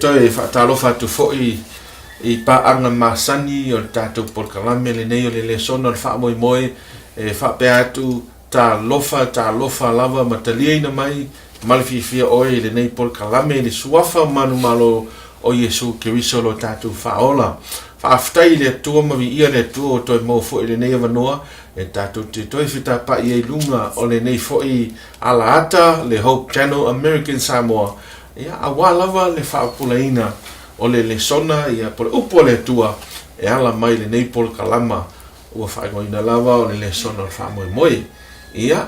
toi whaatalofa atu fo'i I pa'anga masani o le tātou polkalame le nei o le sona o le whaamoemoe e whapea atu tā lofa lava matalia ina mai malififia oe le nei polkalame le suafa manu malo o Yesu Keriso lo tātou whaola whaaftai le atua mawi ia le atua o toi mo fo'i le nei avanoa e tātou te toi whita pa i e lunga o le nei fo'i ala ata le Hope Channel American Samoa ia awa lava le whaapulaina o le sona ia po le upo le tua e ala mai le nei polkalama ua whaingoina lava o le sona o whaamoemoe ia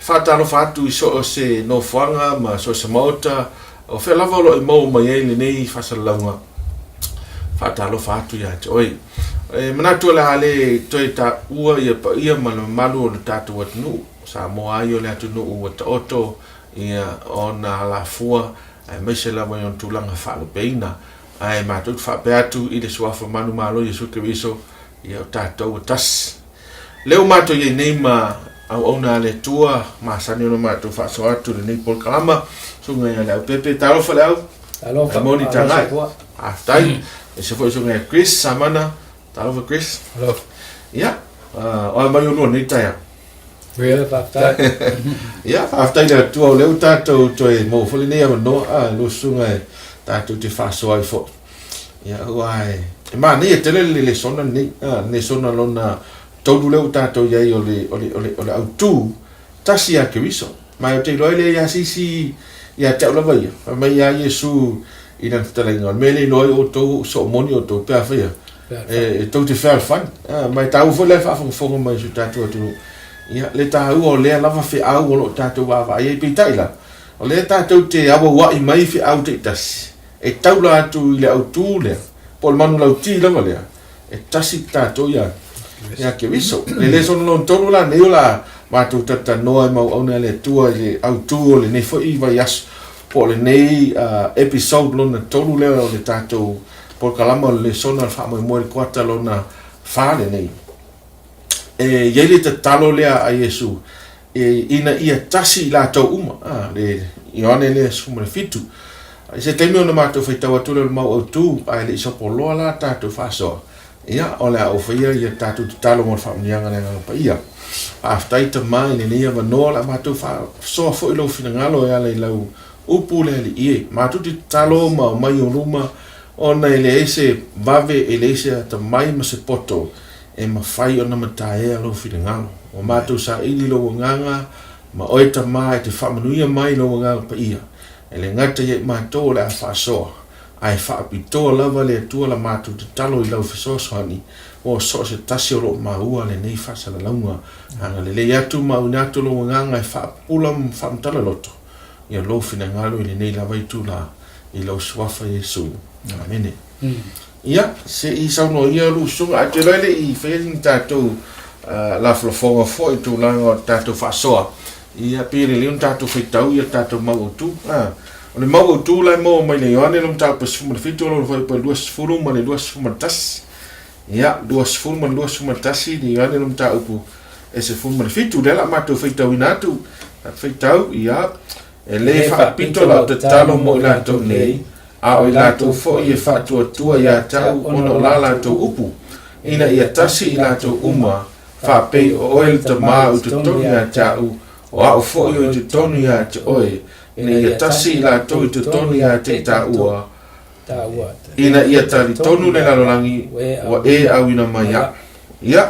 whaatalofa atu I so o se no whanga ma so se mauta o whelava o lo I mau mai e le nei whasalaunga whaatalofa atu ia te oi manatu la ale toi ta ua ia pa ia malu o le tatu atunu sa moa ai o le atunu ua ta oto ia o na la fua mai se lava yon tulanga whaalopeina ai matut whapeatu I le suafa manu malo Yesu Keriso ia o tātou tas leo mato ia nei ma au ona le tua ma sani ona mato whaaso atu le nei polkalama sunga ia leo pepe talofa leo talofa moni tangai aftai e se foi sunga Chris samana talofa Chris hello ia o mai ono nei taia Real aftai ia aftai le tua leo tātou toi mo foli nei no lo sunga tātou te whaasoa I fo. Ia uai. E maa nei tele le sona nei, ne sona lona taudu leo tātou iai o le autu tasi a Keriso. Mai o te loe le ia sisi ia te ula vai. Mai ia Yesu I nan tatalenga. Mele loe o tau so moni o tau pea whaia. E tau te whea fan. Mai tau fo le whaafonga mai su tātou atu. Ia le tāu o lea lava whea au o lo tātou wawa. Ia I peitaila. O le tātou te awa wai mai whea au te tasi. E taula atu I le autu lea po le manu lauti lava lea e tasi tātou ia Keriso le sono lon tonu la nei la mātou tata noa mau au le tua le autu o le nei foi vai as po le nei episode lona tonu lea o le tātou po kalama le sona al whaamoemoe le kuata lona whale nei e iei te talo lea a Yesu e ina ia tasi la tau uma le Ioane le sumare fitu se temi ona matou faitau atu le mau autu ai le isopo loa la tātou whaasoa ia o le au whaia ia tātou te talo mo le whaamnianga le nganga pa ia aftai ta mai le nia wanoa la matou whaasoa fo ilo finangalo e ale lau upu le ali ie matou te talo ma o mai o ruma ona ele ese vave ele ese ta mai ma se poto e ma whai ona mataea lo finangalo o matou sa ili lo nganga ma oita mai te whamanuia mai lo nganga pa ia ele ngata ye matou le whaasoa ai whaapitoa lava le atua la matou te talo I lau whesoasoani o so se tasi o lo maua le nei whaasalaunga anga le atu maunatu lo nganga e whaapula whaamtala loto ia lo finangalo I le nei lava I tula I lau suafa Yesu amene ia se I sauno ia lu sunga ate loele I whaeling tātou la whalafonga fo I tūlanga o tātou whaasoa ia pere leon tātou whaitau ia tātou mau tu o le mau tu lai mo mai le Ioane lom tātou pasifuma le fitu lo vai pa luas furu ma le luas fuma tasi ia luas furu ma luas fuma tasi le Ioane lom tātou e se fuma le fitu le la mātou whaitau inatu whaitau ia e le whaapito la te talo mo I lātou nei a o I lātou fo I e whaatua tua ia tau ono la lātou upu ina ia tasi I lātou uma whaapei o oel ta mā u te tonu ia tau o au fo I o te tonu ia te oe ina ia tasi I lātou I te tonu ia te ta ua ina ia tali tonu le lalolangi wa e au ina mai ia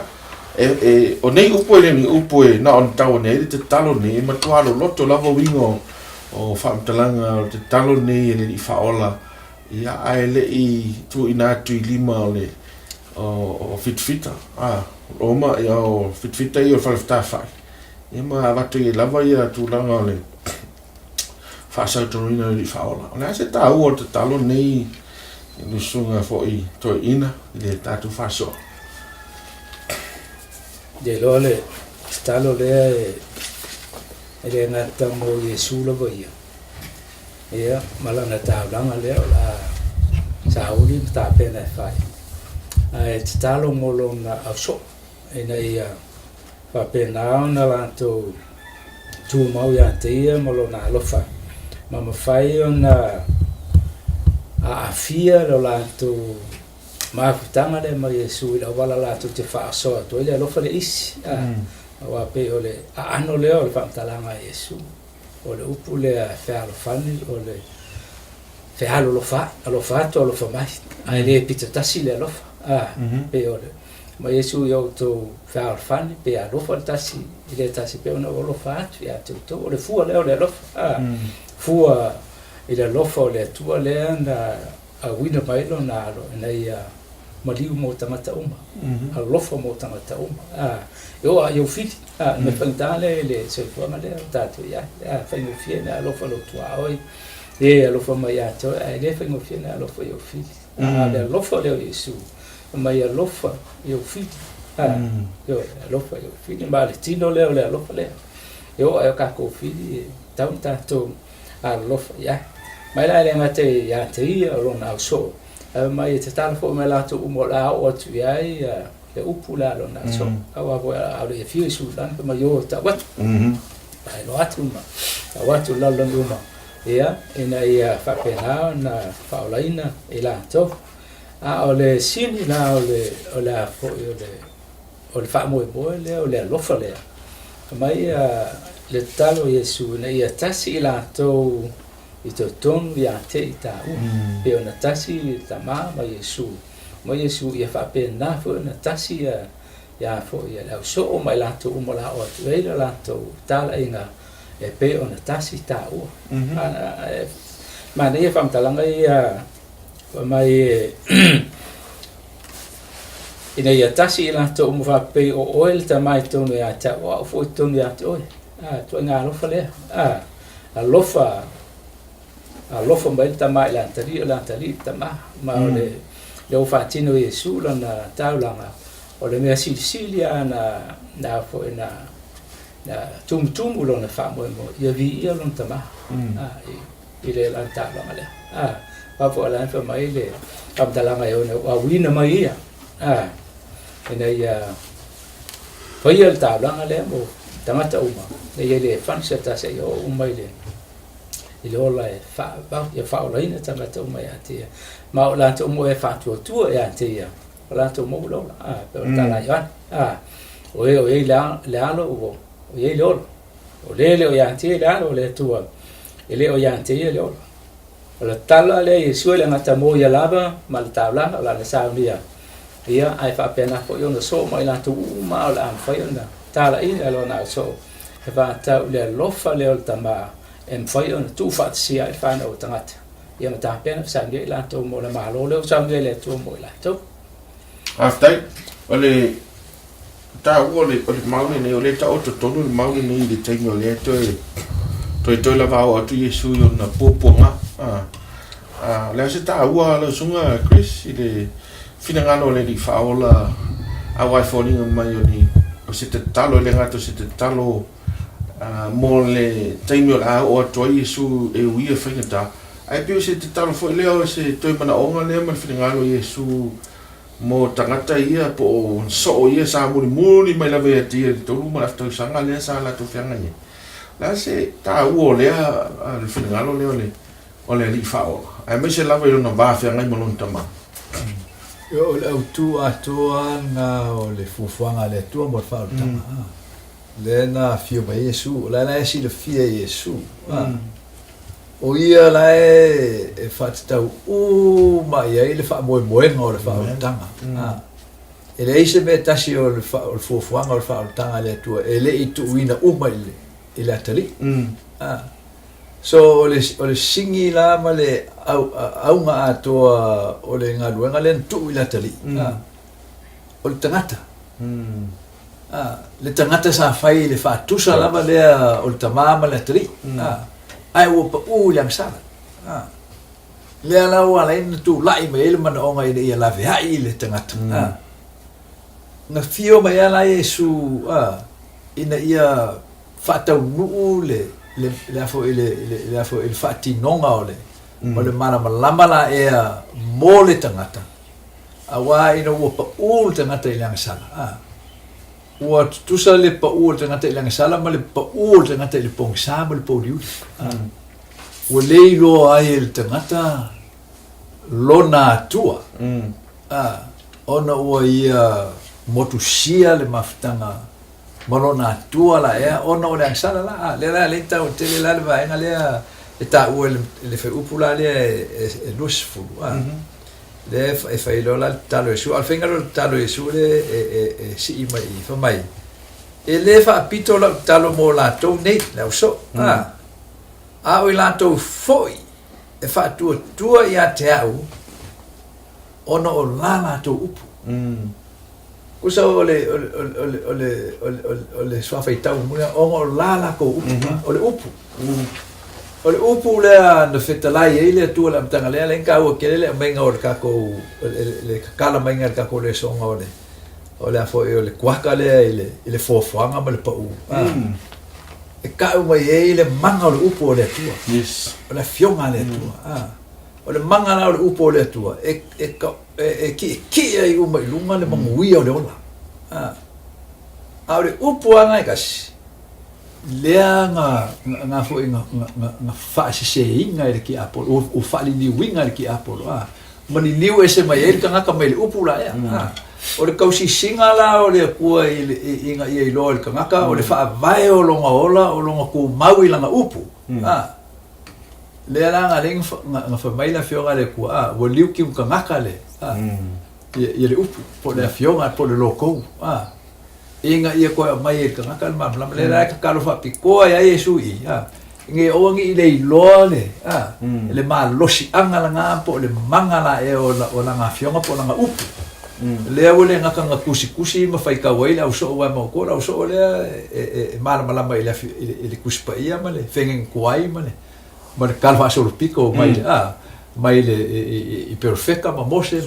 o nei upo le ni upo na on tau nei te talo nei matualo loto lavo wingo o whaamtalanga o te talo nei le I whaola ia ai le I tu ina tu I lima o le o fitfita Roma ia o fitfita I o whalafta ia ma watu I lava ia tu langa o le whaasau torina I whaola. O nea se tā ua te talo nei I nusunga fo I toi ina I le tātou whaasoa. de lo le talo le ele ngata mo Yesu la vai ia malana taulanga le la sauli ta pena fai ai talo mo lo na aso ina ia fa pena na lanto tu mau ya te ia mo lo na lo fa mama fai ona a fia lo la tu ma tanga le mai Yesu la wala la tu te fa so to le lo fa le isi wa pe ole ano le o fa talanga Yesu o le upu le fa lo fani o le fa lo fa to lo fa mai ai le pizza tasi le lo fa pe ole ma Yesu yo to fa lo fani pe a lo fa tasi ile tasi pe ona lo fa ya to le fu le lo fa fu ile lo fa le tu le anda a wina mai lo na lo nei maliu mo tamata uma a lofa mo tamata uma yo fit me pantale le se forma le tato ya fa no fiena lofa lo tua oi e lofa mai ya to le fa no fiena lofa yo fit le lofa le Yesu mai lofa yo fit yo lofa yo fit ma le tino le lofa le yo ka ko fit tato a lofa ya mai la le mate ya te lo na so mai te tala fo me la tu mo la o tu ai le upula lo na so awa bo a le fi su dan ma yo ta wat ai lo atu ma watu la lo ma ia ina ia fa pena na fa olaina ila to a ole sini na ole fo ole fa mo bo le lo fa le mai le talo Yesu na ia tasi ila to i to ton ya te ta pe ona tasi ta ma Yesu ia fa pe na fo na tasi ya fo ia la so mai la to mo la o te la to ta la inga e pe ona tasi ta u ma ne fa mtalanga ia mai ina ia tasi la to mo fa pe o oil ta mai to ya ta o fo to ya to to nga lo fa le a lofa mai tama la tari tama ma le fatino Yesu la na taulanga o le mea silsilia na fo na tum ulo na fa mo ia vi ia lon tama ile la taulanga le pa fo la fa mai le kam talanga yo na wina mai ia ina ia fa ia taulanga le mo tamata uma le fansa ta se yo umai le ile ola e fa ola ina tamata uma ya te ma ola to mo e fa tu ya te ya ola to mo lo pe ta la ya o e la lo o e lo o le ya te la lo le tu ele o ya te le ola tala le Yesu le ngata mo ya lava ma ta la la sa dia ia ai fa pena fo yo no so mai la tu ma ola fa yo na tala ina lo na so e va ta le lo fa le o tama fai on tu fa sia e fa no tangata ia mata pena sa nge la to mo la malo le sa nge le to mo la to aftai ole ta ole mauni ne ole ta o to no mauni ne di tengo le to la va o tu Yesu yo na poponga le se ta ua le sunga Chris ile fina ngalo le di fa ola a wa foni mai oni o se te talo le gato se te talo mo le taimio la o to Yesu e uia whaingata ai pio se te talo fo leo se toi mana onga leo man whinangalo Yesu mo tangata ia po so ia sa muni mai la vea tia to ruma afto sanga le sa la to fianga ia la se ta uo lea le whinangalo leo le o le li fao ai me se lava ilo na va fianga i malon tama yo le tu atoa na o le fufuanga le tua mo fao tama le na fio ba Yesu la si le fia Yesu o ia la e fatau ma ia le fa mo no le fa tanga e le ise me tasi o le fufuanga o le fa tanga le tua e le itu ina uma ile atali so o le singi la ma le au nga atoa o le ngaluenga le tu ile atali o le tangata le tangata sa fai le fa tusa lava le o le tamama le atali ai o pa yang sala le ala o ala ina tu lai me ele mana onga ina ia lave hai le tangata na fio mai ala Yesu ina ia fatau nuu le afo il fati nonga ole o le mana malama la ea mo le tangata awa ina o pa ul tangata ilang sala o tusa le pa ul tangata ilang sala ma le pa ul tangata le pong sa ma le po liu o le lo ai el tangata lona tua ona ua ia motusia le mafutanga malona tua la e ona o le angsala la le tau tele la le vaenga lea e ta'u le fe upula le e lusful le e fai lola talo su al finga lo talo su le e si mai fa mai e le fa pito la talo mo la to nei la so a o la to foi e fa tua ia te au ona o la to upu kusa ole swa fai tau mo o la ko upu ole upu o le upu lea na fetalai e le tua la mtanga lea le ka o kele menga o ka ko le kala menga ka ko le songa o le afo e le kwaka le le fofoanga ma le pau e ka o mai e le manga o le upu o le tua yes o le fionga le tua o le manga na o le upu o le tua e ki ai o mai lunga le mangui o le ola a le upu anga e kasi lea nga fo nga fa se inga le ki apolo o fa li winga le ki apolo mani liu ese mai ele ka nga mai upu la o le kausi singa la o le kua inga i lo le ka nga o le fa vai o longa ola o longa ku mau i langa upu lea la nga ling nga fa mai la fionga le kua o liu ki ka nga le i le upu po le fionga po le loko inga ia ko mai ka ngaka ma le la ka kalo fa piko ya Yesu i nge o ngi le lole le ma losi anga la nga po le mangala e o la nga fionga po la nga upu le o le nga ka kusi ma fai ka wai la so wa mo ko la so le e ma mai le kuspa ia ma le fengen kuai ma le kalfa so piko mai mai le i perfecta ma mose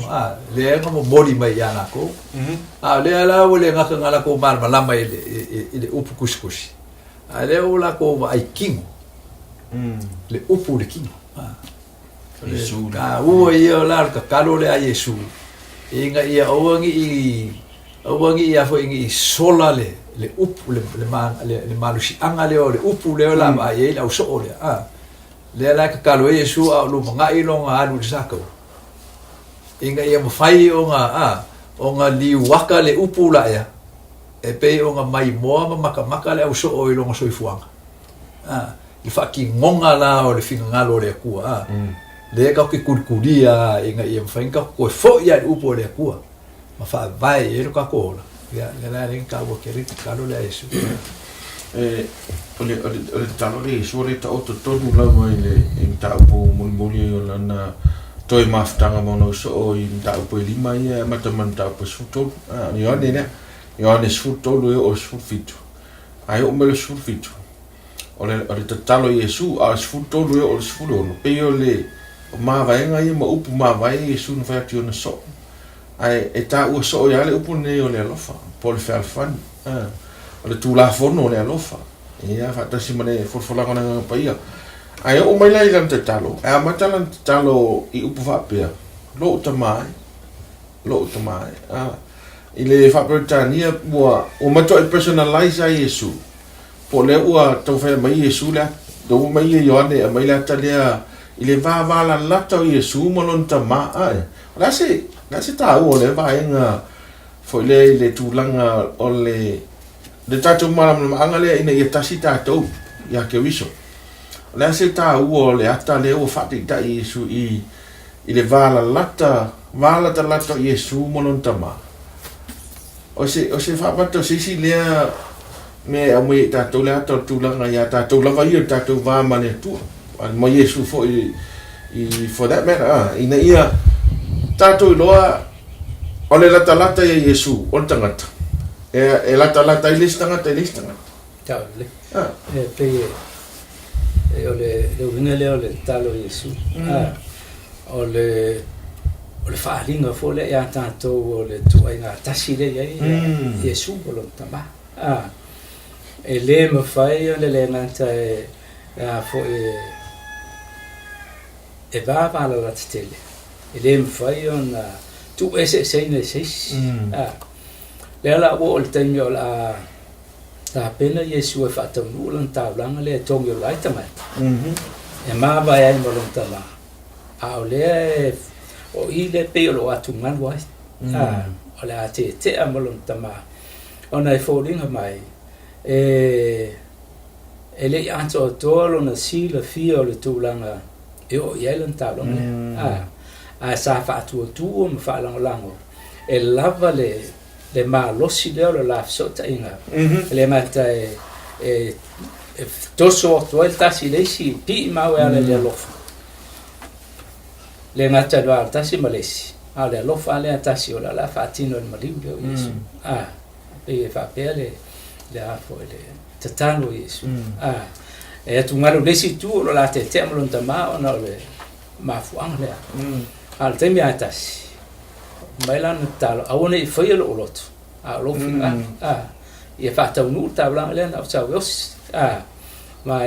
le nga mo mori mai ana ko le ala o le nga ka ngala ko mal mala mai le upu kuskusi le o la ko ai king le upu le king Yesu o ia la ka kalo le a Yesu inga ia owangi ia fo ingi sola le upu le malusi anga le o le upu le la ba ia la so le le la ka kalo Yesu a lu manga i longa anu sako inga ia mafai o nga li waka le upu la ia e pe o nga mai moa maka le au so o i longa so i fuanga i fa ki ngonga la o le finga ngalo le kua le ka ki kurkuria inga ia mafai ka ko fo ia le upu le kua ma fa vai e ka ko ya le rin ka wo ke rin kalo le Yesu ole talo le sore ta auto tonu la mai le in ta po mulmuli o lana toi maftanga mono so o in ta po lima ia mataman ta po suto ni one ne Ioane suto lo o sufitu ai o mele sufitu ole talo Yesu a suto lo o sulo no pe ole ma vaenga ia ma upu ma vai Yesu no fai ona so ai e ta o so ia le upu ne ole lofa pol fan ole tu la forno le alofa ia fa tasi mane forfola kona paia ai o mai lai lan talo a matalan talo i upu fa pe lo tamai ile fa Britania bua o mato e personalize Yesu po le ua tau fa mai Yesu la do mai Ioane mai la talia ile va la lata Yesu molon tama ai la se ta o le va enga foi le tulanga o le tatou malam anga le ina ia tasi tatou ia ke wiso la se ta o le ata le o fati ta Yesu i le vala lata Yesu molon tama o se fa pato si le me a me tatou le ata tulanga ia tatou lava ia tatou va mane tu mo Yesu fo i for that matter ina ia tatou loa o le lata ia Yesu o tangata e lata i listanga tau le pe ole winga le ole talo Yesu o le whaaringa fo le ia tātou o le tuainga tasi le ia Yesu o lo tama e le mawhai o le ngata fo e vāwala rata tele e le mawhai o na tu ese seina seis le ala o le taimi o la ta pena Yesu e whaataunu o lan tāulanga le tongi o lai tamata e mawai ai mo lo tama a o le o i le pe o lo atu nganu ai o le a te amalon tama ona e fōringa mai e le anto o tolo na sila fia o le tūlanga e o i ailan tālonga a sa whaatu o tūo ma whaalangolango e lava le mālosi leo le la fsota inga le mata e toso o toa il tasi leisi pi mau e ale le alofa le ngata doa tasi malesi ale alofa ale tasi o la whaatino le maliu leo Yesu pe e whapea le afo le tatano Yesu e atu ngaru lesi tu o la te amalon tama o na le mafuanga lea al temi a tasi mai la na talo aone i foi lo lot lo finga e fatta un ulta blanca le na sa os ma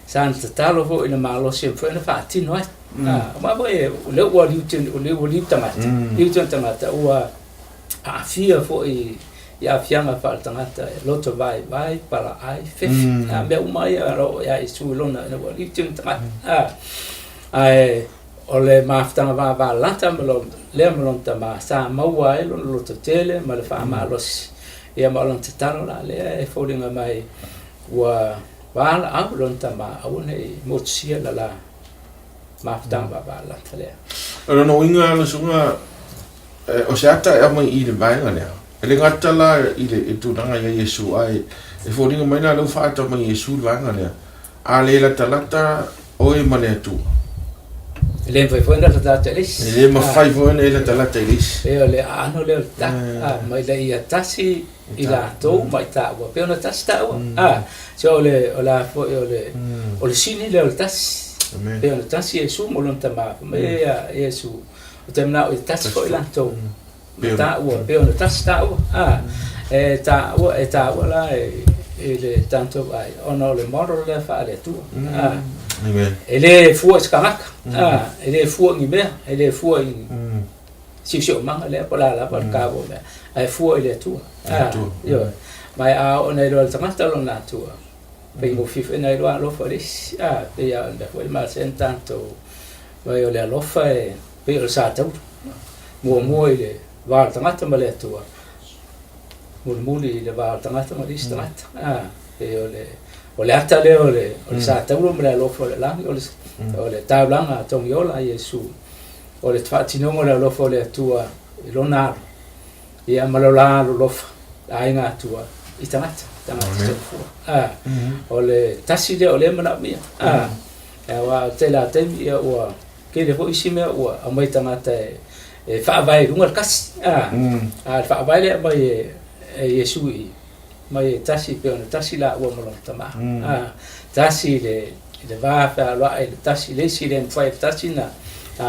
san talo vo ina malo se foi na fatti no ma voi le o li tamata o a fia foi ia fianga falta ngata loto vai para ai fe a me mai ro ia su lona na o li tamata o le maftanga va lata le melon tama sa maua e lo tele ma le fa malos e ma lon tano la le e folinga mai wa a lon tama a une motsia la maftanga va lata le ona no inga lo sunga o se ata e mai i le vai ngana le ngata la i le tu nanga ya Yesu ai e folinga mai na lo fa ata mai Yesu va ngana a le la talata o e mane tu le foi na tata lis le ma fai foi na talata lis e le ano le ta mai le ia tasi i la to mai ta wa pe ona tasta wa so le ola foi o le sini le tasi pe ona tasi e su mo lon tama me Yesu o temna o tasi foi la to ta wa pe ona tasta wa e ta wa la e le tanto ai ona le moro le fa le tu ele fu skamak ele fu ngi be ele fu si si manga le pola la par cabo me ai fu ele tu yo mai a ona lo tamata lo na tu pe mo fi na lo fa ris pe ya da fu ma sen tanto vai ole lo fa pe lo sa tu mo ile va tamata ma le tu muli le va tamata ma ris tamata pe ole ata le ole sa tauro mra lo fo la ole tablanga tongiola Yesu ole tfatino mo lo fo le tua lo na ia malola lo fa ainga tua itamata ole tasile ole mana mia wa tela temi o ke le ho isime o amai tamata e fa vai lunga kas fa vai le mai Yesu mai tasi pe ona tasi la o mo tama tasi le va fa lo e tasi le si le fa tasi na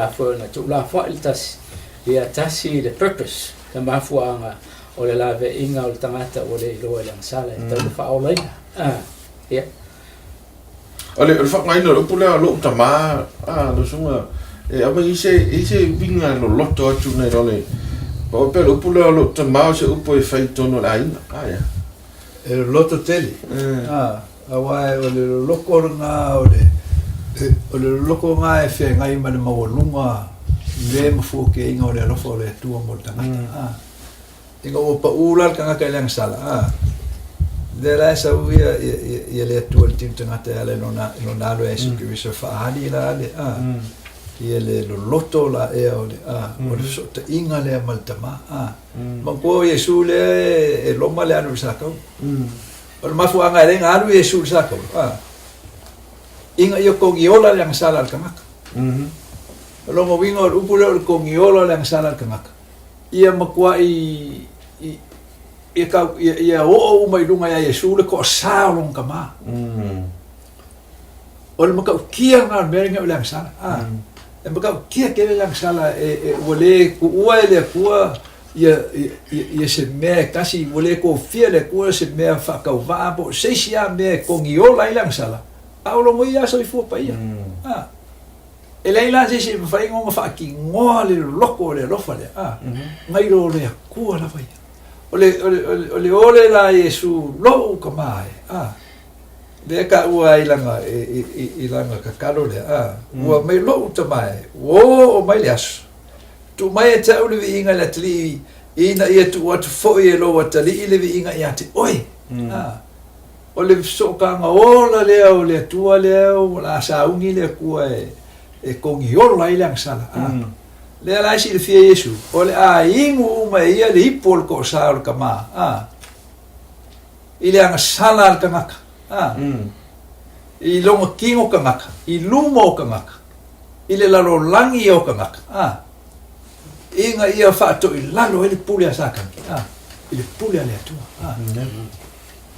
fo na tu la fa il tasi ia tasi le purpose ka ma fu anga o le lave inga o tangata o le lo le sala e tau fa o le ia ole fa ngai no pule lo tama lo sunga e ama ise vinga no lotto atu nei ole o pe lo pule lo tama se upo e fai tono la ina ia e loto tele awa o le loko nga o le loko nga e fe ngai ma le mawalunga le mafu ke inga o le lofo le tua mo tangata inga o pa ula ka nga lang sala de la sa uia ia le tua tim tangata le no na lo e su ki so fa hali la le ia le loto la e o le o le so te inga le maltama ma ko Yesu le e lo male anu sa ka o ma fu anga le anu Yesu sa ka inga yo ko giola le sala ka mak lo mo wingo upule ko giola le sala ka mak ia ma kwa ia ka ia o mai lunga ya Yesu le ko sa long ka ma o le ma ka kia na meringa le sala e maka kia ke lang sala e wole ku ua le kua ia se me kasi wole ko fia le kua se me fa ka va po se sia me ko ngiola lang sala aulo mo ia so fu pa ia e le la se fa ngo fa ki ngo le loko le lofa le ngai ro le kua la fa ia ole la Yesu lo ka mai le ka ua ilanga ka kalo le ua mai lo uta mai o mai le asu tu mai te ule vi inga la tli ina ia tu watu fo ia lo watali ile vi inga ia te oi o le soka nga ola le o le tua le o la saungi le kua e kongi ola ile ang sala le la si le fie Yesu o le a ingu uma ia le ipol ko sa o kama ile ang sala al kangaka i longa kingo kangaka i lumo kangaka ile lalo langi o kangaka inga ia fato i lalo ele pulia saka ile pulia le tua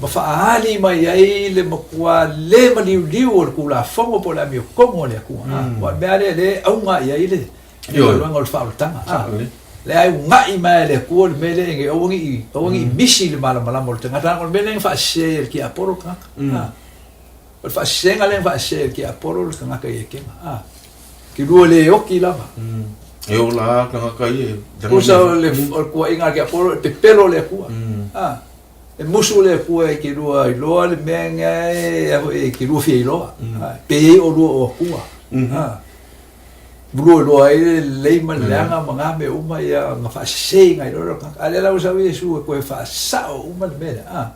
ma faali mai ai le makua le maliu o kula fongo po la mio como le ku wa bale le au nga ia ile yo lo ngol fa tanga le ai nga i mai le ku le mele nge ongi misi le mala mala mo tanga tanga mele fa se ki aporo ka o fa se ngale fa se ki aporo ka ka ye ke ki lu le o ki lava yo la ka ye usa le ku inga ki aporo pe pelo le ku e musu le kua e ki rua i loa le menga e ki rua fia i loa pe o rua o kua rua loa i leima leanga mga me uma ia ma fa senga i rora ale la usa Yesu e koe fa sao uma le mena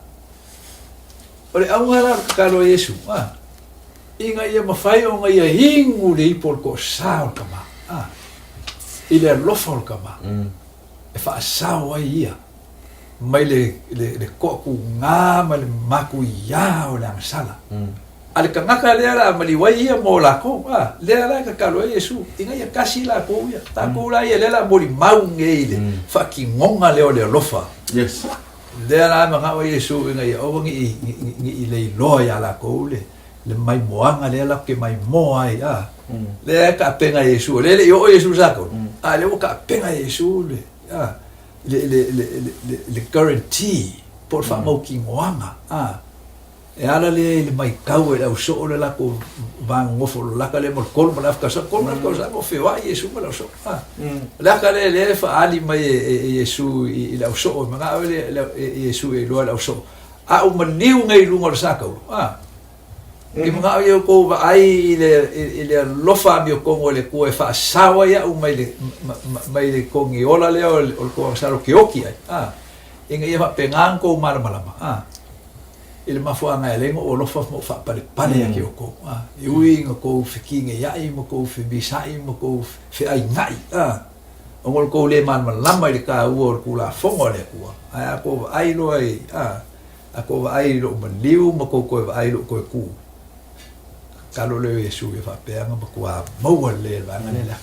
o le au hala kalo Yesu inga ia mawhai o nga ia hingu le ipol ko sao kama i le lofa o kama e fa sao ai ia mai le koku ngā ma le maku ia o le amasala ale ka ngaka lea la maliwai ia mo la ko lea la ka kalo e Yesu inga ia kasi la ko ia ta ko la ia lea la mori mau ngeile whaki ngonga leo le lofa yes lea la mga o Yesu inga ia owangi i le loa ia la ko le mai moanga lea la ke mai moa ai lea ka penga Yesu le o Yesu sako le o ka penga Yesu le guarantee por fa mo ki ngoanga e ala le mai kau e au so le la ko van ngofo la ka le mo kol mo la ka sa kol mo sa mo fe wa Yesu mo la so la ka le fa ali mai Yesu i la so ma ga le Yesu e lo la so o ma liu ngai lu ngor sa ka ki mga yo ko va ai le lofa mi ko le ko e fa sawa ya mai le ko ngi ola le o ko sa ro kioki ai inga ia pengang ko mar malama ile mafua nga lengo o lofa mo fa pale ya kioko i ui nga ko fikinga ya i mo ko fi bisai mo ko fi ai ngai o ngol ko le man malama le ka u ko la fongo le ku ai ko ai lo ai ko ai lo mo liu mo ko ai lo ko ku kalo le Yesu e fa peanga ma kua mau le va ngale la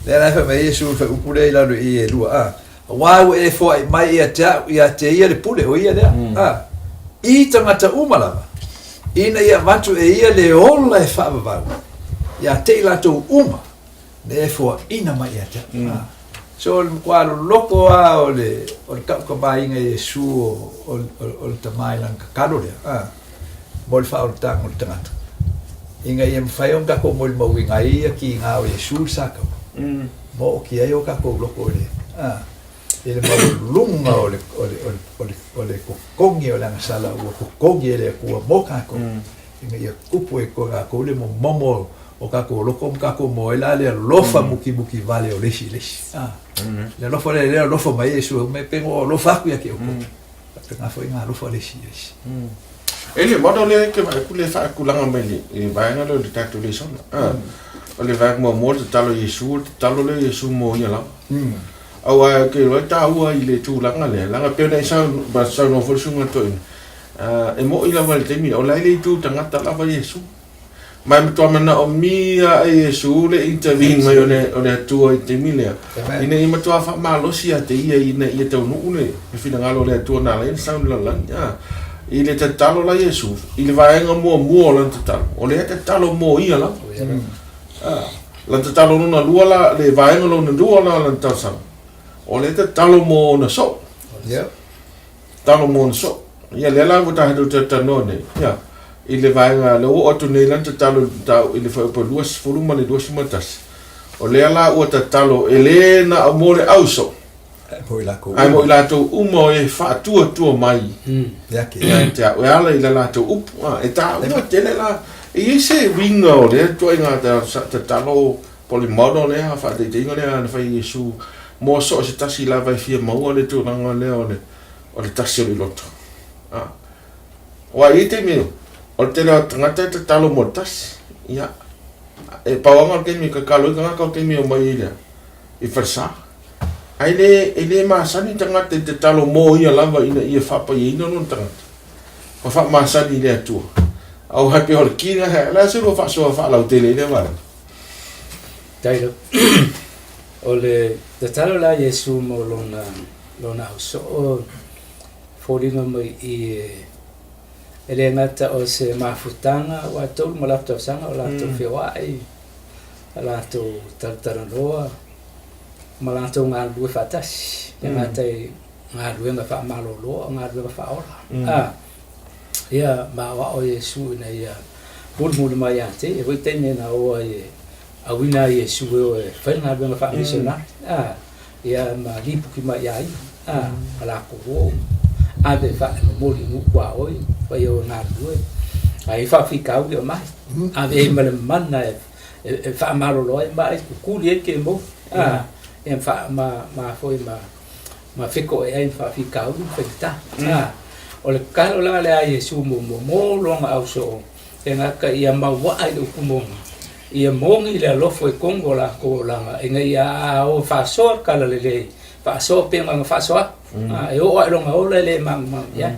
le fa me Yesu fa upule la lo e lu wa e fo mai ia te ia le pule o ia le i tangata umalava ina ia watu e ia le ola e fa va ia te la to uma le fo ina mai ia so le kwalo loko o le ka mai nga Yesu o tamai lang kalo le mol fa o tang o tangata inga ia mawhaiong ka ko mol mawinga ia ki ngā o Yesu saka mo ki ai o ka ko loko le ele malunga o le kokongi o le angasala o kokongi ele kua mo ka ko inga ia kupu e ko ka ko le momo o ka ko loko ka ko mo ela le lofa muki vale o lesi le lofa le lofa mai Yesu me pengo lofa ku ia ki o ko nga foi nga lofa lesi ele modo le ke vai kule fa kulanga meli e vai nga le tatu le sona ole vai mo talo Yesu talo le Yesu mo ia la au ke lo ta ua i le tu langa le langa pe nei sa ba sa no fo sunga to e mo ila mal te mi o lai le tu tanga ta la Yesu mai me to mana o mia e Yesu le intervene mai ole tu o te mi le ina i ma to fa malo sia te ina i te no une e fina ngalo le tu na le sa la la i le te talo la Yesu i le vaenga mua lan te talo o le te talo mo ia la lan te talo nuna lua la le vaenga lo na lua la lan te sa o le te talo mo na so talo mo na so ia le la vuta hadu te tano ne ia i le vaenga le o atu nei lan te talo i le fa po luas fuluma le duas matas o le la o te talo ele na amore auso ai mo ila to umo e fa tua mai ya ke te o ala ila la to up e ta o te la e se winga o le to inga te talo polimono le ha fa te tinga le na fai Yesu mo so se tasi lava fia mau le tu ranga le o le tasi le loto wa ite mi o te la tangata te talo mo tasi ia e pawanga ke mi ka kalo ka ke mi o mai le I farsa ai le ma sani tangata te talo mo ia lava ina ia fa pa ina no tangata pa fa ma sani le tu au happy hol kina la se lo fa so fa la tele le va Tairo ole te talo la Yesu mo lona so folinga mai ele ngata o se mafutanga wa tol mo la to sanga o la to fewai la to tartaroa ma to ngalue fatas ngata ngalue nga fa malolo ngalue fa ora ia ma wa o Yesu na ia mul mai ate e voi tene na o awina Yesu o fa ngalue fa misona ia ma lipu ki mai ai ala ko ave fa mo li mu kwa oi fa yo ngalue ai fa fikau yo mai ave mana fa malolo mai ku li ke mo em fa ma foi ma fico e fa fica o feta o le calo la le Yesu mo longa au so tenga ka ia ma wa ai o kumo ia mongi le lo foi kongo la ko la e ia o fa so kala le fa so pe ma fa so e o ai longa o le mang ya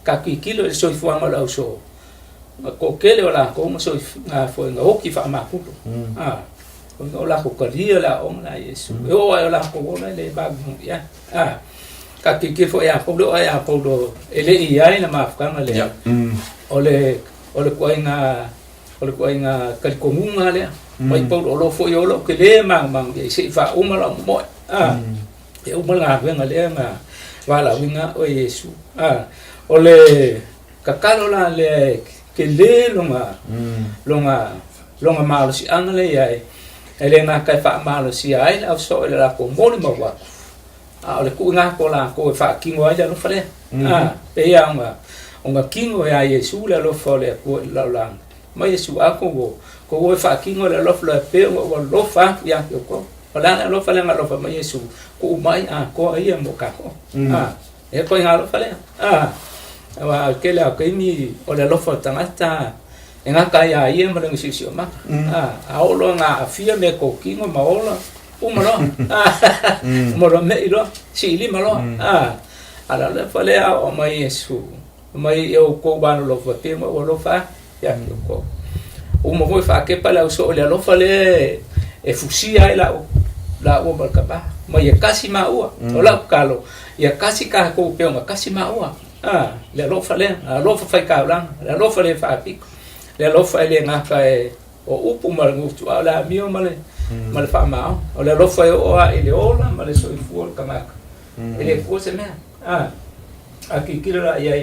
ka ki kilo so fo ma au so ko kele la ko mo so foi nga o ki fa ma ku o la ko kalia la o na Yesu o la ko la le bag ya ka ki fo ya po do ele ia na ma fa na le ole ko inga ka ko munga le mai po lo fo yo lo ke le mang ye se fa o ma la mo e o ma la venga le nga wala winga o Yesu ole ka kalo la le ke le longa ma si angle ya ele na kai fa malo si ai au so ele la ko moni ma wa ole ku nga ko la ko fa kingo ai no fale pe ya nga kingo ya Yesu la lo fole ko la la ma Yesu a ko fa kingo la lo fle pe lo fa ya ko la lo fale nga lo fa ma Yesu ko mai ko ai mo ka ko e ko nga lo fale wa ke la ke mi ole lo fa tangata nga kaya ia ma ngi sisi ma o lo nga afia me ko kingo ma ola o ma lo mo lo me lo si li ma lo ala le fale o ma Yesu mai eu ko ba lo fa te mo lo fa ya ko o mo voi fa ke pala o so le lo fale e fusia la o ma ka ba ma ye kasi ma o la kalo ya kasi ka ko pe ma kasi ma o le lo fale lo fa ka lang le lo fale fa piko le lo fa le nga ka o upu mal ngutu ala mio male mal fa ma o le lo fa o ele ola male so i fu ka ma ele fu se me aki kila ya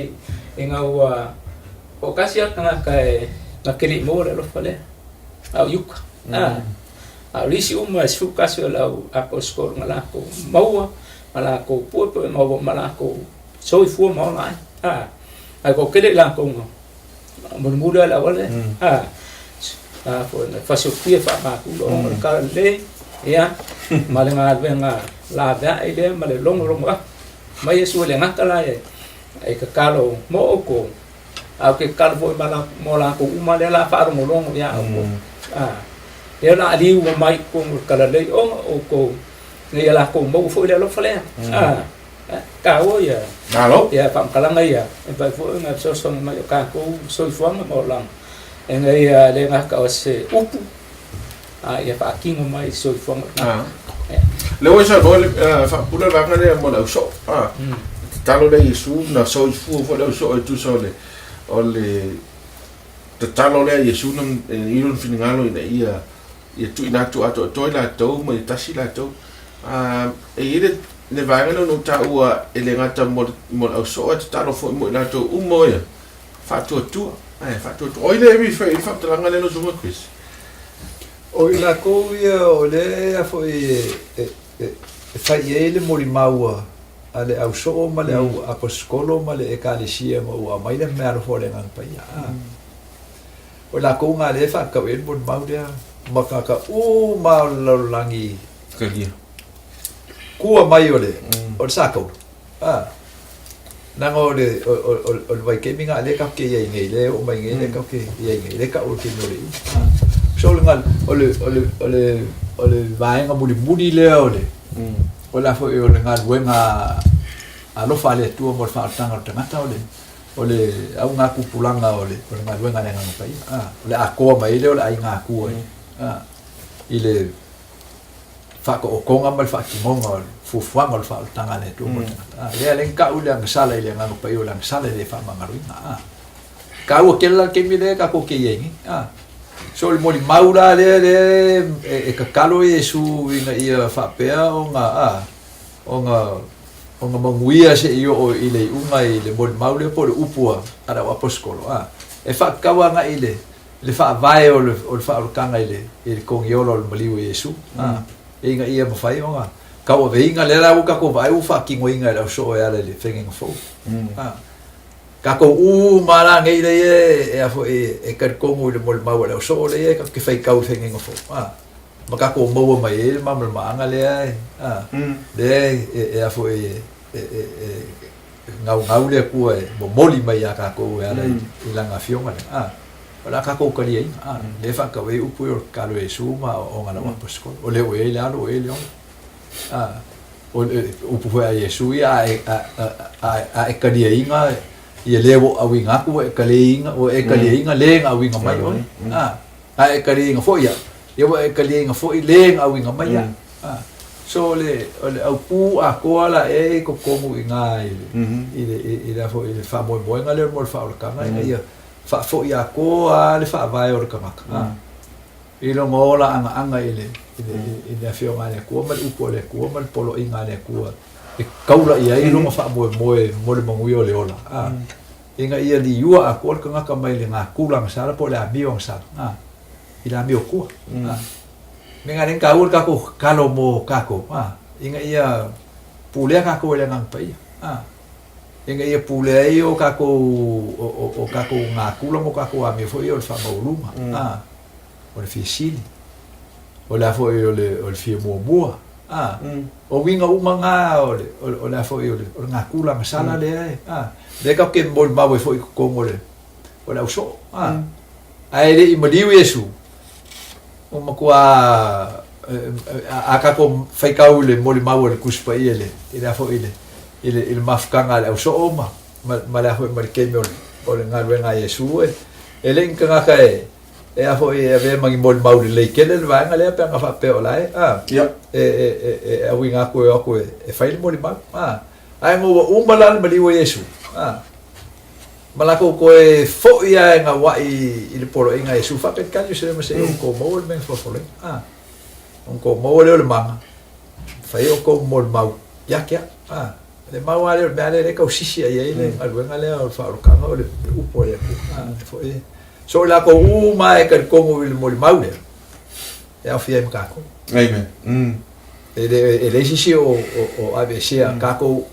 nga o kasi ka ka na kiri mo le lo fa le au yuka risi uma su kasi la ako skor ngala ko maua mala ko pu mo mala ko so i fu mo lai ko kele la ko muda la wala fa so pia fa ma ku lo ka le ya malenga venga la da ile male long ma Yesu le ngata la e ka kalo mo ko au ke kalo mo la ko uma le la fa mo long ya e na ali o mai ko kala le o ko ne la ko mo fo le lo fa le ka o ya alo ya pam kala ngai ya e pa fo nga so ma ka ko so fo mo lang e ngai le nga ka o se upu ya pa kingo mai so fo le o sa no fa pula va ngale mo la so talo le Yesu na so fo le so tu so le o le talo le Yesu no iron finingalo ina ia tu ina tu ato to la to mo tasi la to e ile ne vai no ta ua ele ngata mo au so at talo fo mo la to mo ya fa tu fa tu oi le mi fa tra ngale no so Chris o ila ko ia o le fo fa ele mo li maua ale au so ma le au apostolo ma le ekalesia mo mai le mer fo le ngan pa ya o la ko nga le fa ka el mo mau dia makaka ma langi Kalia. kua mai ole o sakau nang ole vai ke minga le ka ke ye ngai le o mai ngai le ka ke ye ngai le ka o ke no le so ngal ole vai nga budi le ole ola fo ole ngal wenga alo fale tu mo fa tanga tanga ole au nga kupulanga ole ngal wenga nga pai ole ako mai le ole ai nga ku ile fa ko konga mal fa ki monga fu fuanga fa tanga le tu mo le le ka ule ang sala ile nga pai ole ang sala le fa mangaruina ka o kella ke mi le ka ko ke yengi so le moli maura le e ka kalo e su ina ia fa pea onga manguia se io o ile unga ile moli maule po le upua ara wa poskolo e fa kawa nga ile le fa vai o le fa o kanga ile kong yolo le maliu Yesu e nga ia mo fai onga ka o veinga le la ka ko vai u fa ki ngoinga le so ya le fenging fo ka ko mara ngai le e afo e ka ko le mol mau le so le ka ke fai ka u fenging fo ma ka ko mo mai e ma anga le le e afo ngau le ku e mo moli mai ya ka ko ya le ilanga fionga ola ka ko kali le fa ka we upu o ka lo Yesu ma o ngala wa posko o le o e le alo e le o upu fa Yesu ya a kali inga ia lewo awinga ku e kalinga o e kalinga lenga awinga mai o e kalinga fo ia e kalinga fo lenga awinga mai so le au pu a ko ala e ko komu inga ile fo ile fa mo nga le mo fa o ka nga ia fa fo ia ko le fa vai o ka maka ile ngola anga ile fio nga le ko mal upo le ko mal polo inga le ko e kaula ia i longa fa mo le mangui o le ola inga ia li ua a ko ka ngaka mai le nga kulang sala po le amiong sa ila mio ku menga len ka ul ka ko kalo mo ka ko inga ia pule ka ko le ngang pai inga ia pule io ka ko o ka ko nga kulang mo ka ko ami fo io fa mo luma o le fisili o la fo io le fi mo bua o winga umanga o la fo io o nga kula masala le le ka ke bol ba we fo ko ngole o la so ai le i modiu Yesu o makua aka ko fai ka ule moli mawo le kuspa ile ila fo ile mafkanga le so ma la fo mar ke o le nga wenga Yesu ele nga ka e a fo e ave mangi mol mauli le kele le vanga le pe nga fa pe ola e a winga ko e fai moli ma ai mo umala mali wo Yesu malako ko e fo ia nga wa i le polo inga Yesu fa pe kan yo se me se ko mo le men fo le on ko mo le manga fai o ko mol mau ya kya le mau ale le ka usisi ai le al wenga le fa o ka no le upo ya fo so la ko mai ka ko mo maule e a fia ka ko Amen. ele si o ABC ka ko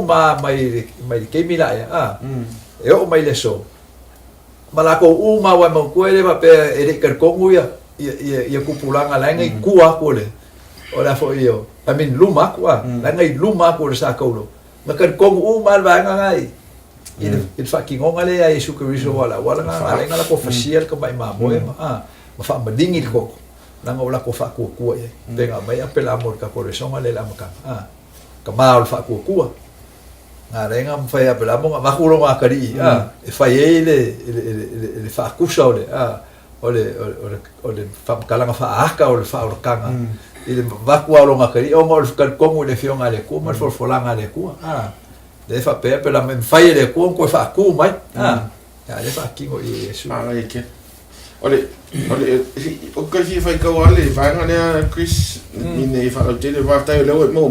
mai ke mila ya e o mai le so mala ko ma wa mo ko le pa pe ele ka ko ia kupulanga la ngai kua ko le o la fo io I mean luma ko la ngai luma ko sa ko lo ma ka ko ma va ngai il fucking ngale ya Yesu Kristo wala nga nga ko facial ka mai ma mo ma fa madingi ko nang wala ko fa ko e tenga mai apela amor ka ko so ngale la maka ka ma fa ko nga renga fa ya apela mo ma ko lo nga kari e fa ele fa kusa ole fa kala nga fa aka ole fa o kanga ile va ko lo nga kari o ngol ka ko mo le fio nga le ko ma for la nga le ko le fa pe la men fai le ko fa ku mai ya le fa ki ngo Yesu ai ke ole o ka fi fai ka wale fa nga le Chris ni fa o te le va ta le mo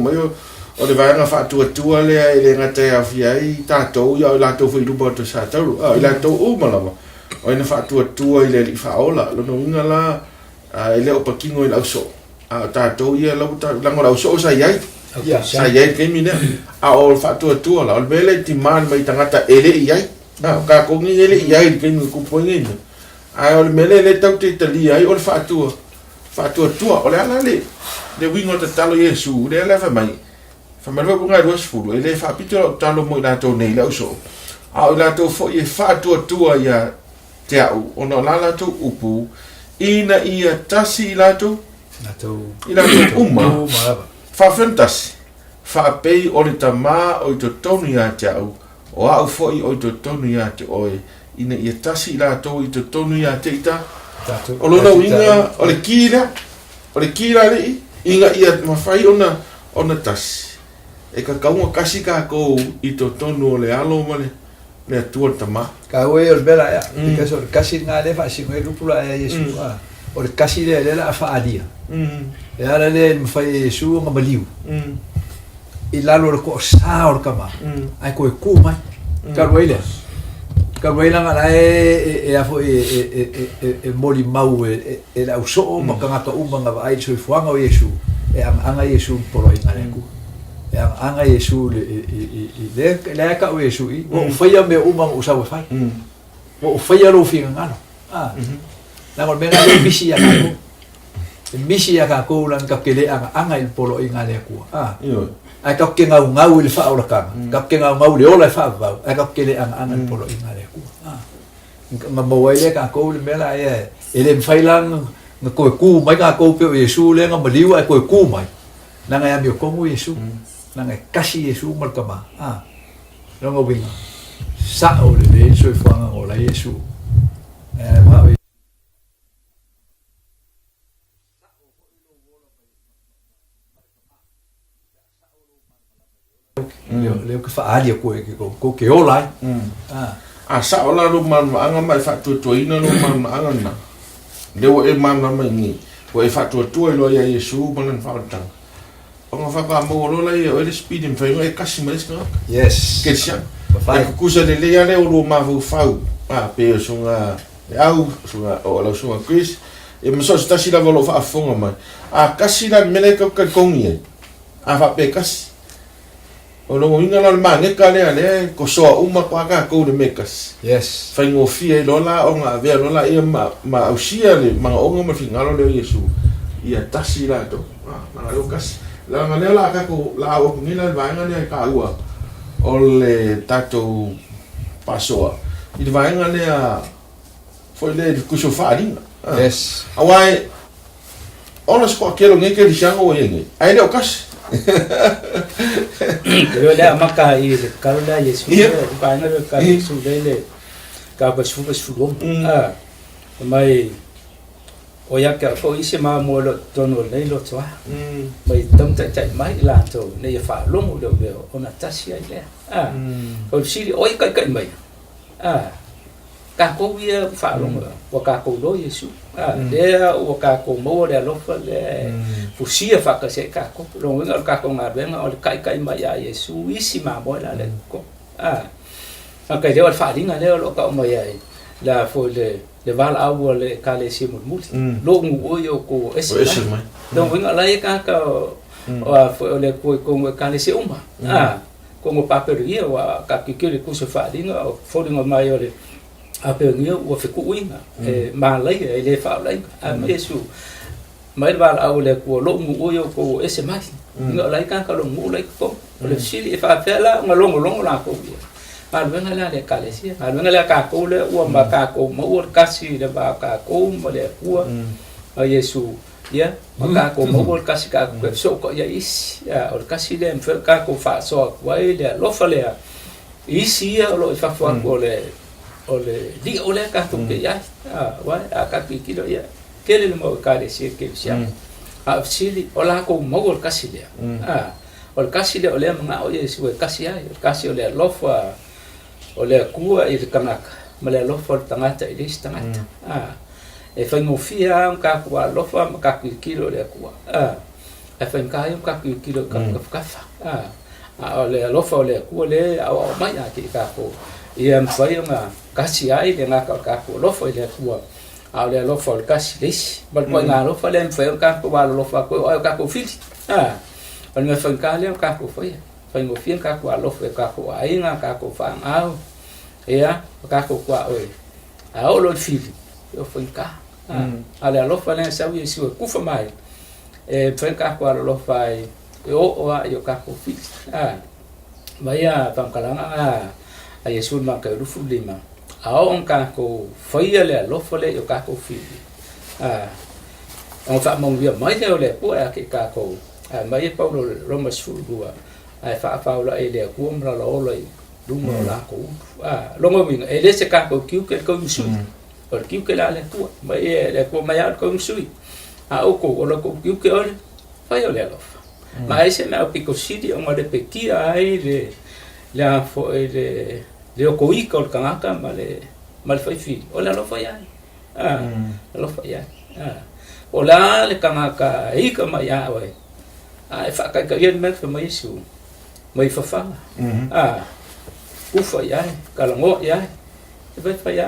o le va nga fa tu le nga te a fi ai ta to ya la to fu lu to sa ta la to o mala o ina fa tu ile li fa ola lo no nga la ile o pa ki ngo la so ta to ya la ta la ngo la so sa yai sa yai ke mina a o fa tu la o bele ti man mai tangata ele yai ka ko ngi ele yai ke ngi ku po ngi a o mele le tau te tali ai o fa tu tua o le ala le wingo te talo Yesu le ala fa mai ko ngai dos fu le fa pito talo mo na to nei la so a la to fo ye fa tua ya te au ona la to upu ina ia tasi la to uma fa fantasi fa pei o le tama o to tonu ya te au o au fo i o to tonu ya te oi ina ia tasi la to i to tonu ya te ita o lona winga o le kira le inga ia mafai ona tasi e ka kaunga kasi ka ko i to tonu o le alo male le tua tama ka we os bela ya ka so kasi nga le fa si me rupula ya Yesu o le kasi le la fa adia e ala le mafai Yesu nga maliu i lalo le ko sa o kama ai ko ku mai ka wela nga e afo e moli mau e la uso mo ka ka umanga va ai so fuanga o Yesu e anga Yesu polo inga le ku e anga Yesu le ka o Yesu i o faia me umanga usa wa fai o faia lo finga ngano na mo me le bisi ya ko misi ya ka ko lan ka kele anga il polo inga le ku ai ka ke ngau il fa o la ka ke ngau le ola fa va ai ka kele anga il polo inga le ku ma mo wele ka ko le mela e ele failang na ko mai ka ko pe Yesu le nga maliu ai ko mai na nga mi ko Yesu na nga kasi Yesu mal ka ma no ngo winga sa o le so fa nga o la Yesu ma le ke fa ali ko ke ola sa ola lo man anga mai fa tu ina lo man anga na le o e man na mai ni o e fa tu lo ya Yesu man fa ta o nga fa ka mo lo la o le speed in fa e kasi mai ska yes ke sia fa ku sa le ya le o lo ma fa pe so nga au so o lo so Chris e mo so sta si la volo fa fonga mai kasi la mele ka kongi fa pe kasi o lo inga la mangi ka le ko so uma kwa ka ko de mekas yes fa ngo fie lo la o nga ve lo la e ma ausia le ma o nga ma fingalo le Yesu ia tasi la to na lo kas la nga le la ka ko la o ni la va nga ne ka ua o le tato pasoa i va nga ne a foi le ku so fa dinga yes awai ona sko kelo ngeke di shango yenge ai le o kas Yo le maka i le kaula Yesu pa na le ka Yesu le ka ba su mai o ya ka ko isi ma mo lo tono le lo twa mai tam ta mai la to ne fa lo mo le ona tasia le ko si o ka mai ka ko ia fa lo o ka ko lo Yesu le o ka ko mo le lo fa le fusia fa ka se ka ko lo nga ka ko nga venga o kai mai ya Yesu isi ma mo la le ko ka de o fa dinga le lo ka mo ya la fo le val au le ka le si mo lo ngu o yo ko ese mai donc venga la ka o fo le ko ka le si ko mo paperia wa ka ki le ku se fa dinga fo dinga mai o le a pe ngia o fe ku inga ma lai le fa lai a Yesu mai ba au le ko lo mu o yo ko ese mai nga lai ka lo mu lai ko le sili fa fela nga lo la ko a venga la le ka le si a venga la ka ko le o ma ka ko mo o ka si le ba ka ko mo le ko a Yesu ya ma ka ko mo o ka si ka ko so ko ya is ya o ka si le mfe ka ko fa so wa le lo fa le isi ya lo fa fa ko le ole di ole ka tu ke ya wa ka pi kilo ya kele mo ka de si ke sia sili ola ko mo ka si le ol ka si le ole ma o Yesu ka si ya ka si ole lo fa ole ku i kanak ma le lo fa tangata i tangata e fa mo fia ka ku lo fa ka kilo le ku e fa ka kilo ka fa ole lo fa ole ku le au mai ki ka ko ia mfai nga kasi ai le nga ka ko lo foi le tua au le lo foi kasi les bal ko nga lo foi le mfai ka ko ba lo fa ko ka ko fil bal me fa ka le ka ko foi fa ngo fien ka ko lo foi ka ko ai nga ka ko fa au ia ka ko oi au lo fil yo foi ka ale alofa le sa Yesu kufa mai e penka kwa alofa e o yo ka ko fi mai a pamkalanga a Yesu ma ka rufu lima a on ka ko foi le alofa le yo ka ko fi on fa mong via mai le po a ke ka ko mai Paulo Roma sulu ai fa la ele ku mra lo lo dungo la ko longo mi ele se ka ko kiu ke ko su o kiu ke la le ku mai le ko mai al ko su o ko lo ko kiu ke ole fa yo le alofa mai se na piko sidi o made peki ai le fo le ko i ko ka mal fa fi o la alofa ya alofa ya o la le ka i ka mai ya we ai fa ka yen men fa mai su mai fa fa ufa ya kalango ya vai fa ya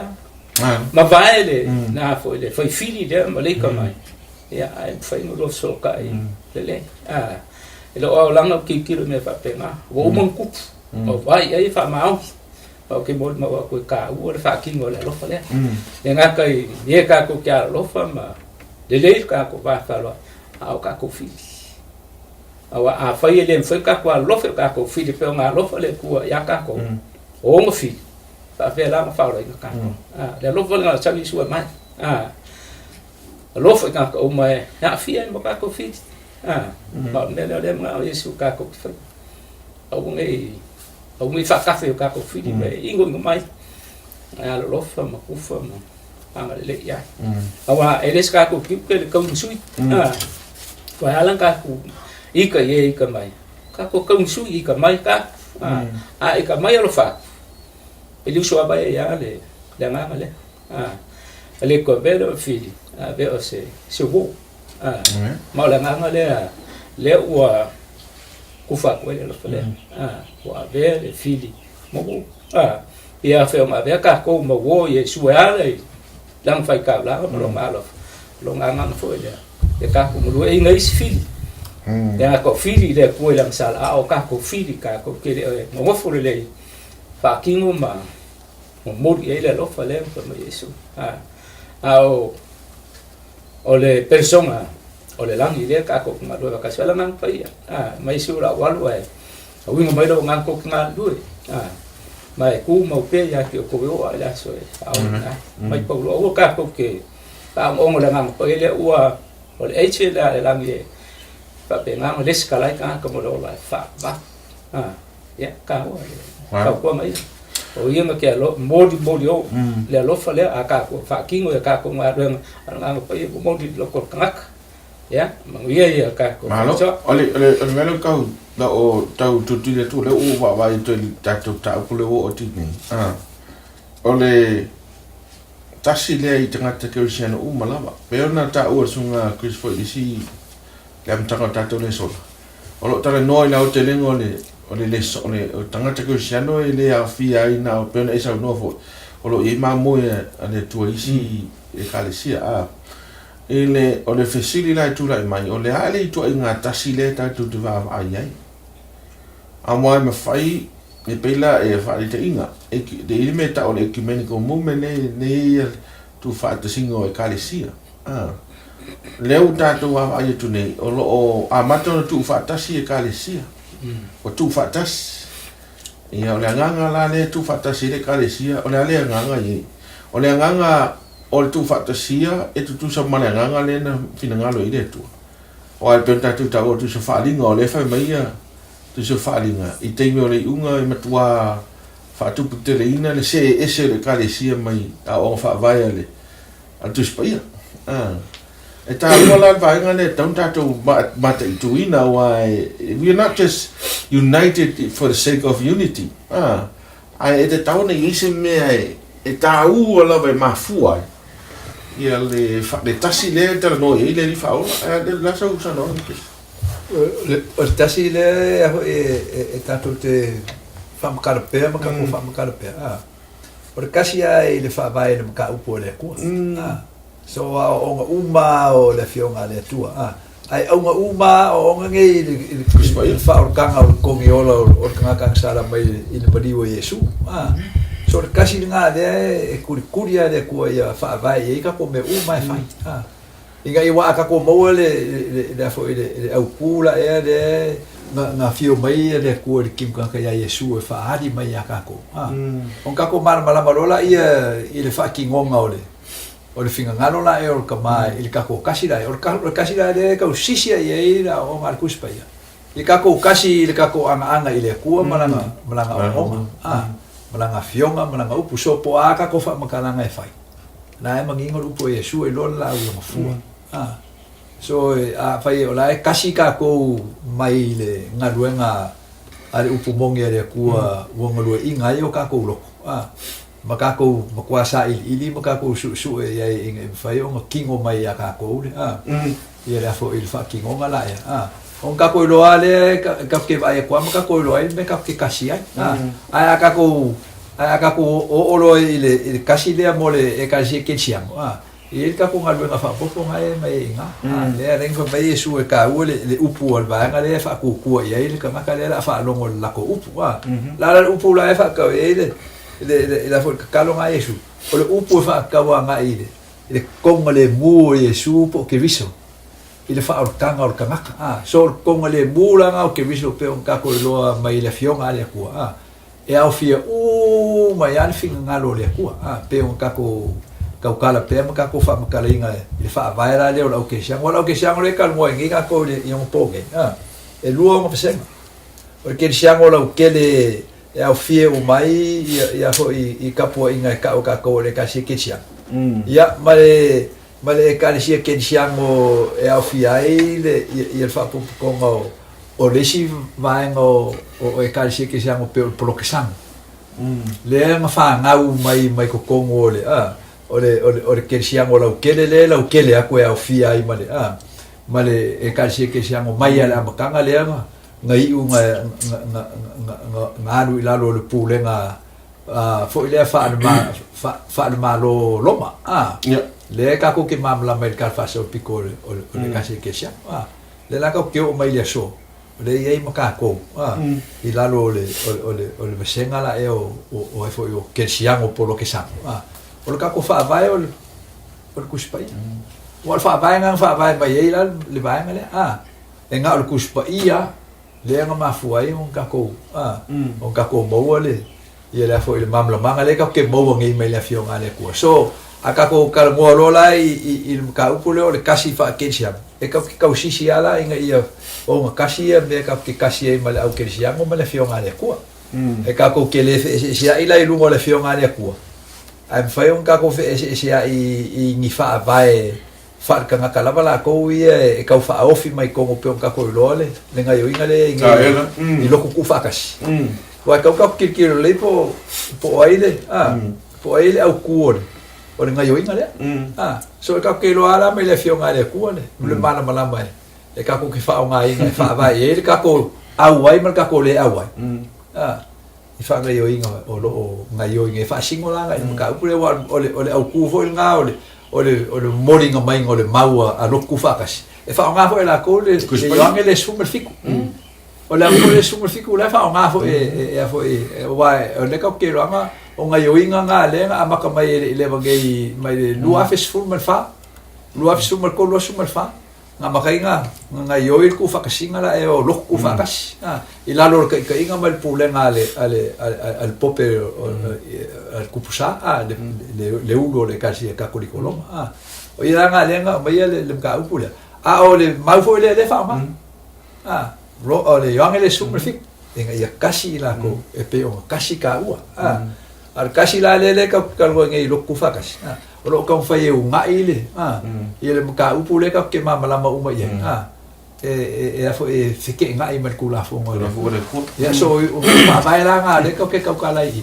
ma vai le na fo le fa fili de ma le ka mai ya ai fa no so ka ai le ele o langa ki kilo me fa pena wo mon ku o vai ai fa mau o ke mo ko ka u le fa ki ngol lo fa le nga ka ye ka ko ka lo fa ma le ka ko va fa lo au ka ko fili awa a fai le foi ka kwa lo fe ka ko fili pe nga lo fa le ku ya ka ko o mo fi fa fe la ma fa lo ka ko le lo fa nga sa li su mai lo fa ka ko mai ya fi mo ka ko fili ma le ma Yesu ka ko fa o ngi fa ka fe ka ko fili me ingo mai lo fa ma ku fa ma anga le ya awa eles ka ko ki ke ko sui wa alang ka ku ika ye ika mai ka ko su ika mai ka ika mai lo fa ele so ba ya le nga le le ko belo fili be o se wo ma la nga le wa ku fa ko le lo fa le wa be le fili mo ia fe ma be ka ko mo wo ye su ya le lang fai ka la lo ma lo nga fo le ka ko mo e ngai fili ya ko fili le ko lang sala o ka ko fili ka ko ke mo fo le fa kingo ma mo ye le lo fa le ko mo Yesu o le persona o le lang ile ka ko ma do ka sala nang pa ya mai su la walu ai o wi mo mai do ngang ko nga du mai ku mo pe ya ki ko o ala so mai po lo ka ko ke ta mo le ngang pa ile o le eche la le lang ye pa pe ngang le skala ka ko mo lo la fa ba ya ka o ka ko mai o yema ke lo modi o le lo fa le aka ko fa kingo ka ko ma do ngang pa ye modi lo ko kak ya manguia ya ka ko so ole melo ka da o tau tutu le tu le o va to ta ko le o ti ni ole tasi le i tanga te Christian o malava pe ona ta o sunga Chris fo isi le am tanga ta to le so o lo tara no ina o te lengo le so le tanga te Christian o le a fia ina o pe ona isa no fo o lo i ma mo le tu isi e kalesia ele o le fesili la tu la mai o le ale tu inga tasi le ta tu va ai ai a mo me fai e pela e fa te inga e de ilme ta o le ecumenical movement ne tu fa te singo e kalesia leu ta tu va ai tu nei o amato tu fa tasi e kalesia o tu fa tas e o le nganga la le tu fa tasi e kalesia o le ale nganga ye o le nganga o tu fa tasia e tu sa mana nganga le na finangalo i le tu o al penta tu ta o tu sa fa linga o le fa mai tu se falinga i te me o le unga i matua fa tu putere ina le se ese le kalesia mai a o fa vai ale a tu spaia e ta mola vai ngane don't to mata tu ina why we are not just united for the sake of unity ai e te tauna i se me e ta u la vai mafua ia le fa le tasi le tala no i le fa o la sa usa no o tasi le e tanto te fam karpe ma ka fam karpe o kasi ai le fa vai le ka upo le ku so o uma o le fionga le tua ai o uma o ngai le fa o kanga o kongi ola o kanga kang sala mai i le padi o Yesu so le kasi nga le kuri le ko ia fa vai e ka ko me mai fai inga i wa ka ko mo le fo le au kula e le na fio mai le ko le kim ka ia Yesu e fa hadi mai ka ko on ka ko mal malola ia le fa ki ngonga o le finga ngalo la e o ka mai il ka ko kasi la o kasi la le ka usisia ia ira o mal kuspa ia il ka ko kasi il ka ko anga ile ku malanga o malanga fionga malanga upu so po aka ko fa makalanga e fai na e mangingo upu Yesu e lola u mafua so fai o la kasi ka ko mai le ngaluenga ale upu mongi le ku wonga lu inga yo ka ko lo makako makuasa ili makako su e ai fai o kingo mai aka ko le ia la fo il fa kingo ngala ya on ka ko lo ale ka ke vai kwa ka ko lo ai me ka ke kasi ai aka ko o lo ile kasi le mole e kasi ke chiam il ka ko ngalu nga fa popo ngai mai nga le rengo mai su e ka o le upu al va nga le fa ku ia ile ka makale la fa longo la ko upu la upu la fa ka ile la fo ka lo ngai su o le upu fa ka wa nga ile konga le mu Yesu po ke viso ile fa o tanga o kamaka so konga le mula nga o ke viso pe on ka ko lo mai le fionga le ku e au fia mai an finga ngalo le ku pe on ka ko kala pe ma ka ko fa ma kala inga le fa vai ra le o ke siang o ke siang le kal mo ngi ka ko le yon poge e luo mo pese o ke siang o ke le e au fia o mai ia ho I ka po inga ka o ka ko le ka si ke siang ia male ka le si ke siang o e au fia le ia fa po ko o le si vai o e ka si ke siang o pe pro ke sang le ma fa ngau mai ko kongo le o ke siang o la ukele aku e au fia ai male e ka si ke siang o mai ala makanga le ngai u nga alu ila lo le pulenga fo ile fa ma lo loma le ka ko ke mamla mai ka fa so pico o le ka si ke siang le la ka ke o mai le so le ai maka ko ila lo le mesenga la e o fo o ke siang o polo ke sang o ka ko fa vai o kuspa o fa vai mai ila le vai ngale e nga o kuspa ia le nga mafuai on ka ko mo le ia la fo le mamla manga le ka ke mo ngi mai la fio ngale ko so aka ko ka mo lo la I ka upule o le kasi fa ke siam e ka usisi ala inga ia o nga kasi ia me ka ke kasi ai mai au ke siam mo le fio ngale ko e ka ko ke le sia ila I lungo le fio ngale ko ai fai un ka ko fe sia I ni fa vai fa ka nga kala bala ko ia e ka fa ofi mai ko pe ka ko lole le nga yo inga le I lo ku fa kasi wa ka ki le po aile au ku o le nga yo inga le so ka ke lo ala me le fio nga le ku le mana mala mai e ka ko ki fa nga inga fa vai e ka ko au ai mal ka ko le au ai I fa nga yo inga o lo nga yo inga fa singola nga ka ku le o le au ku fo nga o le moringa mai o le maua a lo ku fa kasi e fa nga fo la ko le yo angele super fiku o le angele super fiku le fa nga fo e wa o le ka ke lo nga o nga yo inga nga le nga amaka mai le bangai mai lu afes fu mal fa lu afes mal ko lo su mal fa nga makai nga yo il ku fa kasi nga la e o lo ku fa kasi ila lo ka inga mal pule nga al pope al kupusa le ulo le kasi ka ko koloma o ila nga le nga mai le ka upule o le mau fo le fa ma ro o le yo ngele su mal fik inga ia kasi la ko e pe o kasi ka ua al kasi la le ka lo ngai lo ku fa kasi o lo ka fai u ngai le ile ka upule ka ke mama lama uma ye e fo e fike ngai mal ku la fo ngoi ya so o pa vai la nga le ka ke ka la I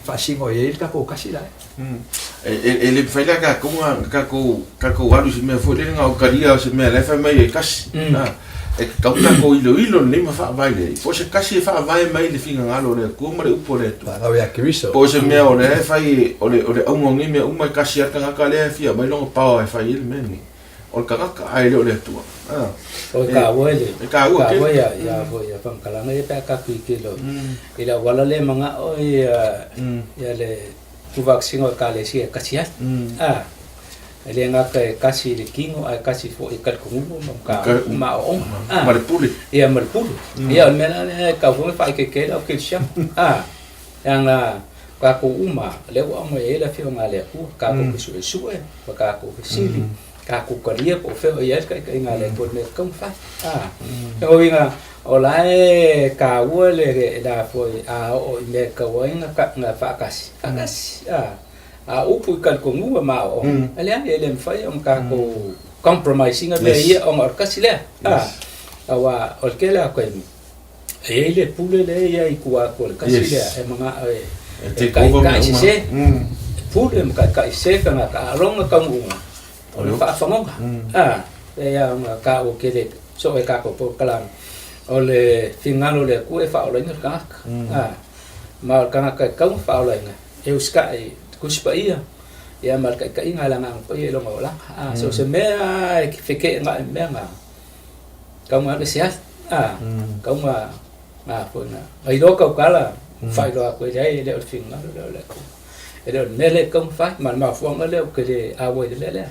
fa singo ye ka ko kasi la ele fai la ka ko walu se me fo le nga o karia se me le fa mai kasi e ka ko ilo ni ma fa vai le fo se kasi fa vai mai le finga ngalo le ko ma le upo le pa ga ya kristo po se me o le fai o le ngi me uma kasi ata nga ka le fia mai longo pa e fai il meni o kaka ai le le tua o ka wele ka u ke ya pang kalanga e pa ka kilo ila wala le manga o ya le tu vaccine o ka le si ka sia ele nga ka si le kingo ai ka si fo e ka ku ka ma o ma le puli ia ma le puli ia mena ka fo fa ke o ke sia yang ka ko uma le wa mo e la fi nga le ku ka ko su ka ko sili ka ku ka lia ko fe ia ka nga le ko me kom fa o inga o lai ka wo le da fo o me ka wo inga ka nga fa kasi upu ka ko ngu ma o ale ele fa o ka ko compromising a be ia o kasi le awa o ke la ko ele pule le ia i ku ko kasi le e mga ka se pule ka se ka nga ka ronga ka ngu o le fa fonga ya ka o ke le so e ka ko po kalang o le fingalo le ku e fa o le ka ma ka ka fa o le e uska e kuspaia ya mal ka inga la ngang pa yelo ngola so se me fike nga me nga ka ma le sia ka ma po na ai do ka kala fai do ko dai le fingalo le ele mele kom fa mal ma fo ngale o ke le a wo le le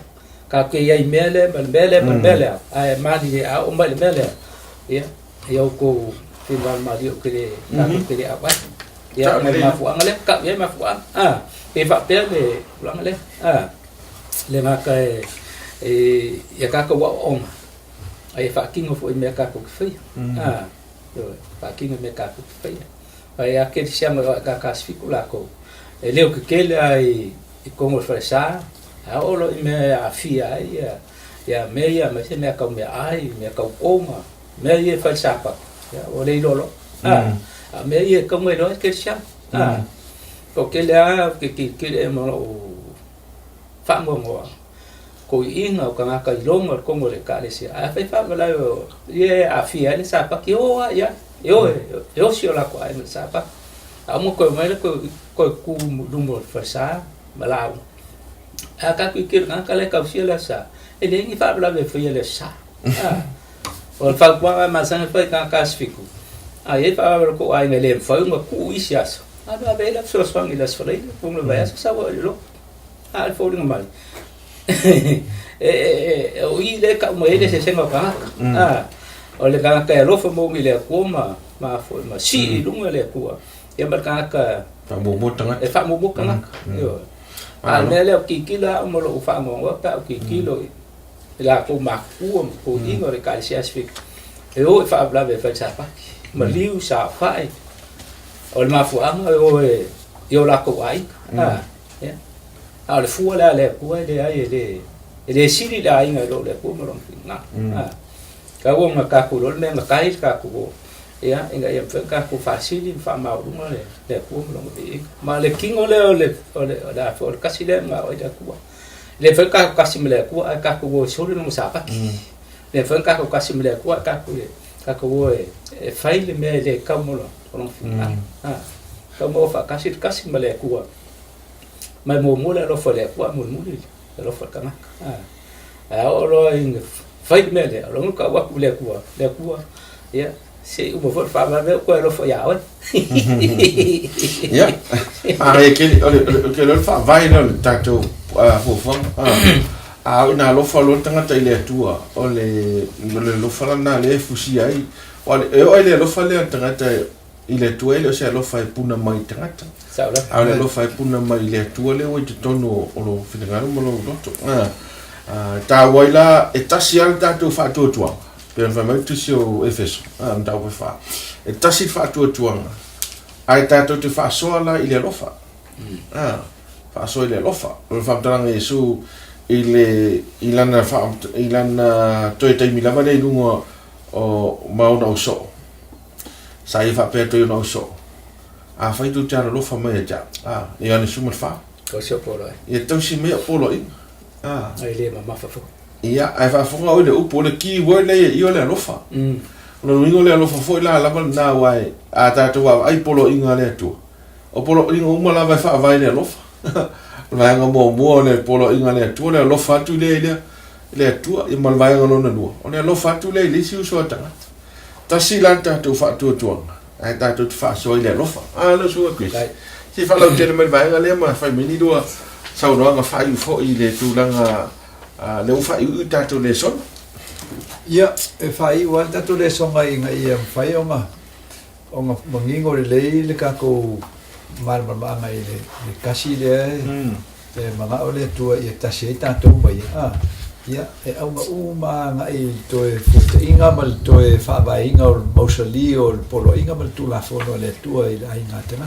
ka ke ye mele mele ai ma di a o mele ya yo ko final ma di o ke le ka ke le a wa ya ma fo ngale ka ye ma fo e va per le ngale le ma ka ya ka ko wa o ma ai fa kingo fo me ka ko fe yo fa kingo me ka ko fe ai a ke sia ma ka sfikula ko e leo ke le ai i kongo fresa a olo i me a fia ya me ya me se me ka me ai me ka oma me ye fa sapa ya o le lolo a me ye ko me do ke sia ko ke le a ke le mo fa mo ko inga o ka ka longo ko mo le ka le sia a fa la ye a fia le sapa ki o ya yo si la ko ai le sapa amo ko mai ko ku dumbo fasa malau aka ku kir kan kale ka sia la sa ele ni fa bla be fe le sa o fa kwa ma san fa ka sfiku ai fa ko ai le fa ngo ku isias aba be la so so ngi la so le ko le va sa wa lo al fo ngo mai o ile ka mo ele se senga ka o le ka lo fo mo ngi le ko ma fo ma si lunga le ko ya marka fa mo tanga e fa mo tanga yo le ki la mo lo fa mo wa pa ki lo la ko ma ko ingo re ka sia sfik e o fa bla be fa sa pa ma liu sa fa o ma fu ama o yo la ko ai ya le fu la le ko le ai le siri la inga lo le ko mo lo na ka wo ma ka ku lo me ma kai ka ku ya inga ia ka ku fasili fa ma u le ku mo be ma le kingo le da fo kasi le ma o da ku le fa ka kasi me le ku ka ku wo so le no sa pa le fa ka ku kasi me le ku ka ku wo e fai le me le ka mo lo no fina ka mo fa kasi me le ku ma mo le lo fa le ku mo le lo fa ka na o lo in fai me le lo ka wa ku le ku ya se uma for fa ma ko lo fa ya ya ke lo fa vai no tato fo fo na lo fa lo tanga tai le tua o le lo fa na le fusi ai o le lo fa le tanga tai ile tua le se lo fa puna mai tanga a le lo fa puna mai le tua le o te tono o lo fina mo lo to ta waila e tasial tato fa to tua per mai tu sio efeso da po fa e tasi fa to tuanga ai tato te fa sola ile lofa fa so ile lofa o fa tanga Yesu ile ilana fa ilana to te mi lava le lungo o mau no so sai fa pe to no so a fa tu tana lofa mai ja e ana suma fa ko so polo e to si me polo ai le ma fa fo ia ai fa fo o le upo le ki wo le io le lofa no ringo le lofa fo la na wai a ta to ai polo inga le tu o polo ringo uma la vai le lofa vai nga mo le polo inga le tu le lofa tu le le tua I malvai ngalo na lua o le lo fatu le lisi uso tanga tasi lanta tu fatu tuanga ai ta tu fa so le lo fa lo so ke si fa lo tele malvai ngale ma fa mini dua sau no nga fa yu fo I le tu langa le fa yu ta tu le son ia e fai ua tatu le songa I ngai fai onga mangingo le ka ko malmanga I le kasi le e manga ole tua I tasi tanto mai ia e au uma ngai to e futa inga mal to e fa vai inga o mausali o polo inga mal tu la fono le tua I ai ngata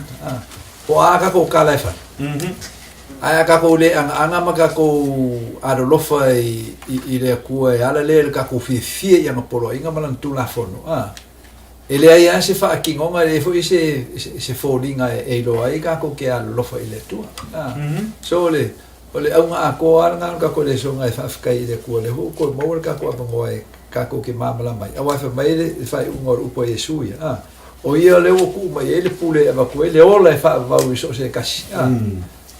po aka ko kala fa ai ka ko le anga maka ko aro lofa I le ku e ala le ka ko fi ia polo inga mal tu la fono ele ai se fa kingonga le fo se folinga e lo ai ka ko ke alo lofa I le tua so le ole au nga ko anga ka ko le so nga fa kai le ku le ho ko mo ka ko mo e ka ko ke mamala mai au fa mai le fa un or upo Yesu ia o ia le o ku mai ele pule ava ko le ola fa va u so se kasi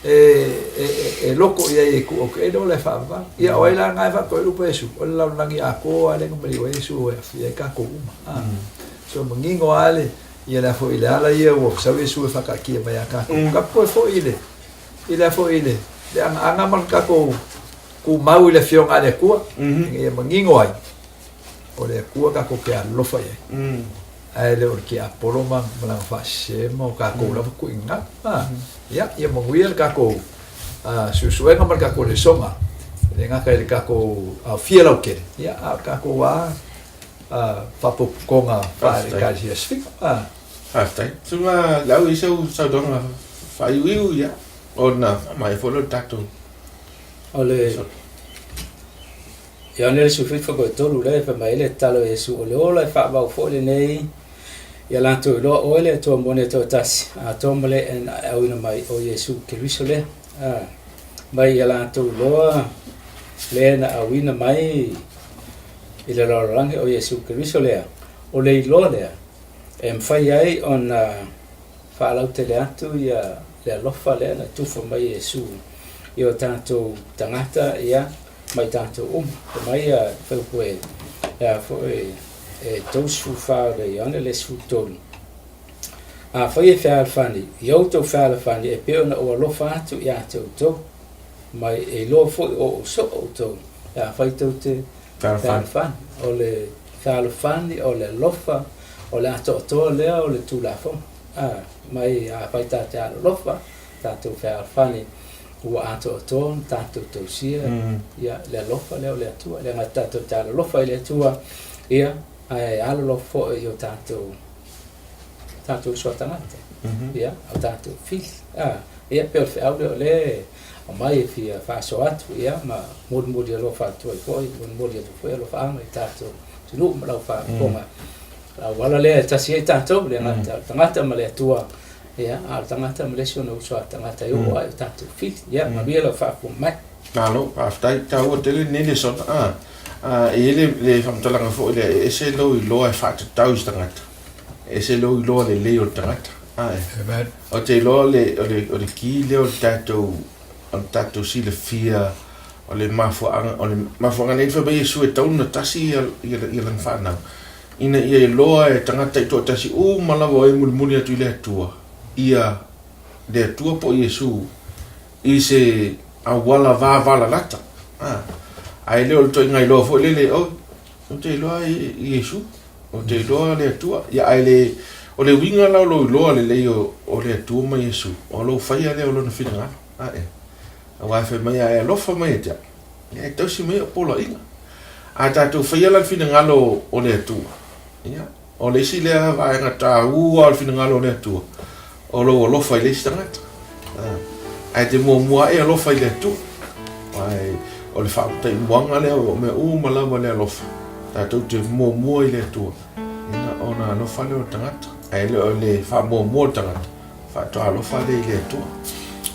e loko ia e ku o ke le fa va ia o ila nga fa ko upo Yesu o la langi a ko ale ko mai o Yesu e fa ka ko uma so mangingo ale ia la fo ile ala ia o sa Yesu fa ka ki mai ka ko fo ile fo ile le anga man ka ko ku mau le fiong ale ku ia mangingo ai o le ku ka ko ke lofa ia ai le o ke apolo man lang fa se mo ka ko la ku inga ia manguil ka ko susuenga man ka ko le songa le nga ka ko fiela o ke ia ka ko wa papo konga fa le ka si sfik Haftai. Sunga lau iso sa donga fa yu ya. Ona mai folo tatu. Ole ya ne su fit fo tolu le fa mai le talo Yesu ole ola fa ba fo le nei ya la to lo ole to mone to tas a to mole en au na mai o Yesu Kristo le mai ya la to lo le na au na mai ile lo rangi o Yesu Kristo le o le lo le fai ai on fa la te le atu ya le lofa le na tufa mai Yesu io tanto tangata ia mai tanto mai fa poi ya foi to su fa le ane le su tolu fa fa fani io to fa fani e pe ona o lofa tu ya to mai e lo foi o so to ya fa to te fa fan o le fa fani o le lofa o le to le o le tu la fo mai fa ta lofa tanto fa fani ua ato ton tanto to sia ia le lofa le tua le ngata to ta lofa le tua ia ai alo lofo io tanto so tanate ia o tanto fil ia per fe audio le o mai fi fa so atu ia ma mod lo fa tu poi mod lo fa lo fa mai tanto tu no lo fa come la wala le ta sia tanto le ngata tangata ma le tua ia al tangata Malaysia no so tangata yo ai tanto fit ia ma bia lo fa ko mai Nalo after ta o tele ni so ele le famtala nga fo le ese lo fa ta tangata ese lo le o tangata o te lo le ki le o tato si le fia o le mafo nga fa be su e tau na tasi ia lang fa na ina ia lo e tangata to tasi o malawo e mulmuli atu le tua ia le tua po Yesu I se awala va lata ai le to ngai lo fo le o te lo Yesu o te lo le tua ia ai le o le winga la lo le o le tua ma Yesu o lo fai ale o lo na fina wa fe mai ai lo fa mai ja e to si mai po lo inga a ta to fai ala fina ngalo o le tua ia o le si le va nga ta al fina ngalo le tua o lo fai le stangata ai te mo e lo fai le tu ai o le fa te wanga le o me mala le lo ta tu te mo le tu ina ona lo fa le tangata ai le fa mo tangata fa to lo fa le tu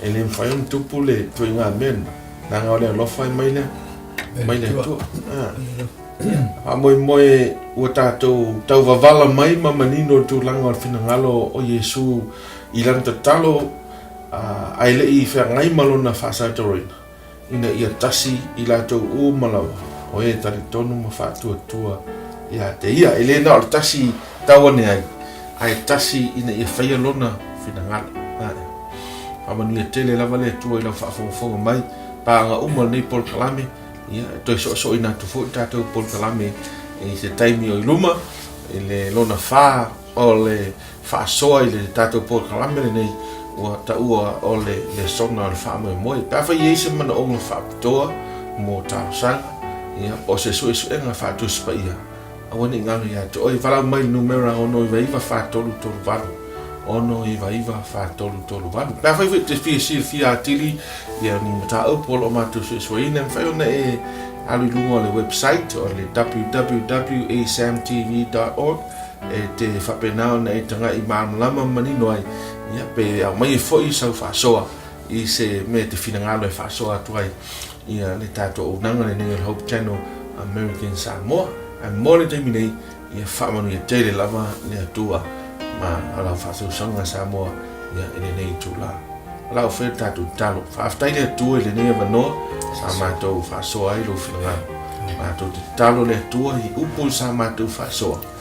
ele fa un tu pule tu nga men na nga le lo fa mai le tu a mo o tau vavala mai ma manino tu langa fina ngalo o Yesu I lanta talo ai le I fa ngai malona fa sa torina ina ia tasi I lato o malawa o e tali tonu ma whātua ia te ia ele na o tasi tawane ai tasi ina ia whaia lona whina ngana amanu ia tele lava le tua i lau whaafonga mai pāanga umal nei Paul Kalame ia toi so ina tu fo tātou Paul Kalame i se taimi o i luma i le lona wha o le whaasoa i le tātou Paul Kalame le nei ua taua o le sona o le wha moe pāwha i eise mana o ngā whaapitoa mō tāo sanga ia o se sui enga whaatuspa ia awane ngangi ia to oi wala mai numera ono i vaiva whaatolu tolu valu ono i vaiva whaatolu valu pāwha i te fia atili ia ni mata au polo o mātou sui ina mwhaiona e alu lunga o le website o le www.asamtv.org e te whapenao na e tanga i māmalama manino ai ia pe au mai e foi sau whaasoa i se me te whinangalo e whaasoa atuai ia le tātou o nanga le New Hope Channel American Samoa a mole te minei ia whamanu ia teile lava le atua ma alau whaasau sanga Samoa ia ele nei tūla alau whai tātou talo whaaftai le atua i le nei avanoa sa mātou whaasoa i lo whinangalo mātou te talo le atua i upul sa mātou whaasoa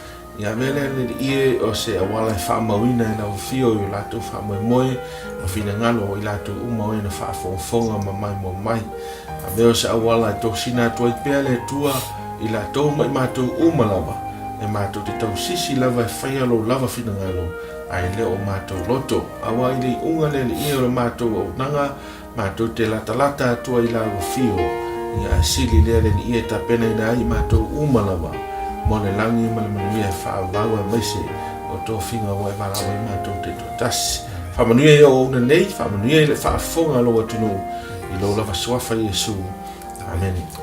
ia mele le ie o se awala e whaamawina e lau fio i lātou whaamoe ma whinangalo i lātou umau e na whaafonga ma mai mo mai a meo se awala e tosina atua i pēr le atua i lātou mai mātou umalawa e mātou te tau sisi lava e whaialo lava whinangalo ai leo mātou loto awa i le unga le ie o mātou o nanga mātou te lata atua i lau fio i a sili lea le ie ta pena i nai mātou umalawa mo le langi ma le manuia e whaavau e maise o tō whinga o e walawa i mātou te tōtasi whamanuia i o una nei whamanuia i le whaafonga lo atunu i lo lava swafa Yesu. Amen.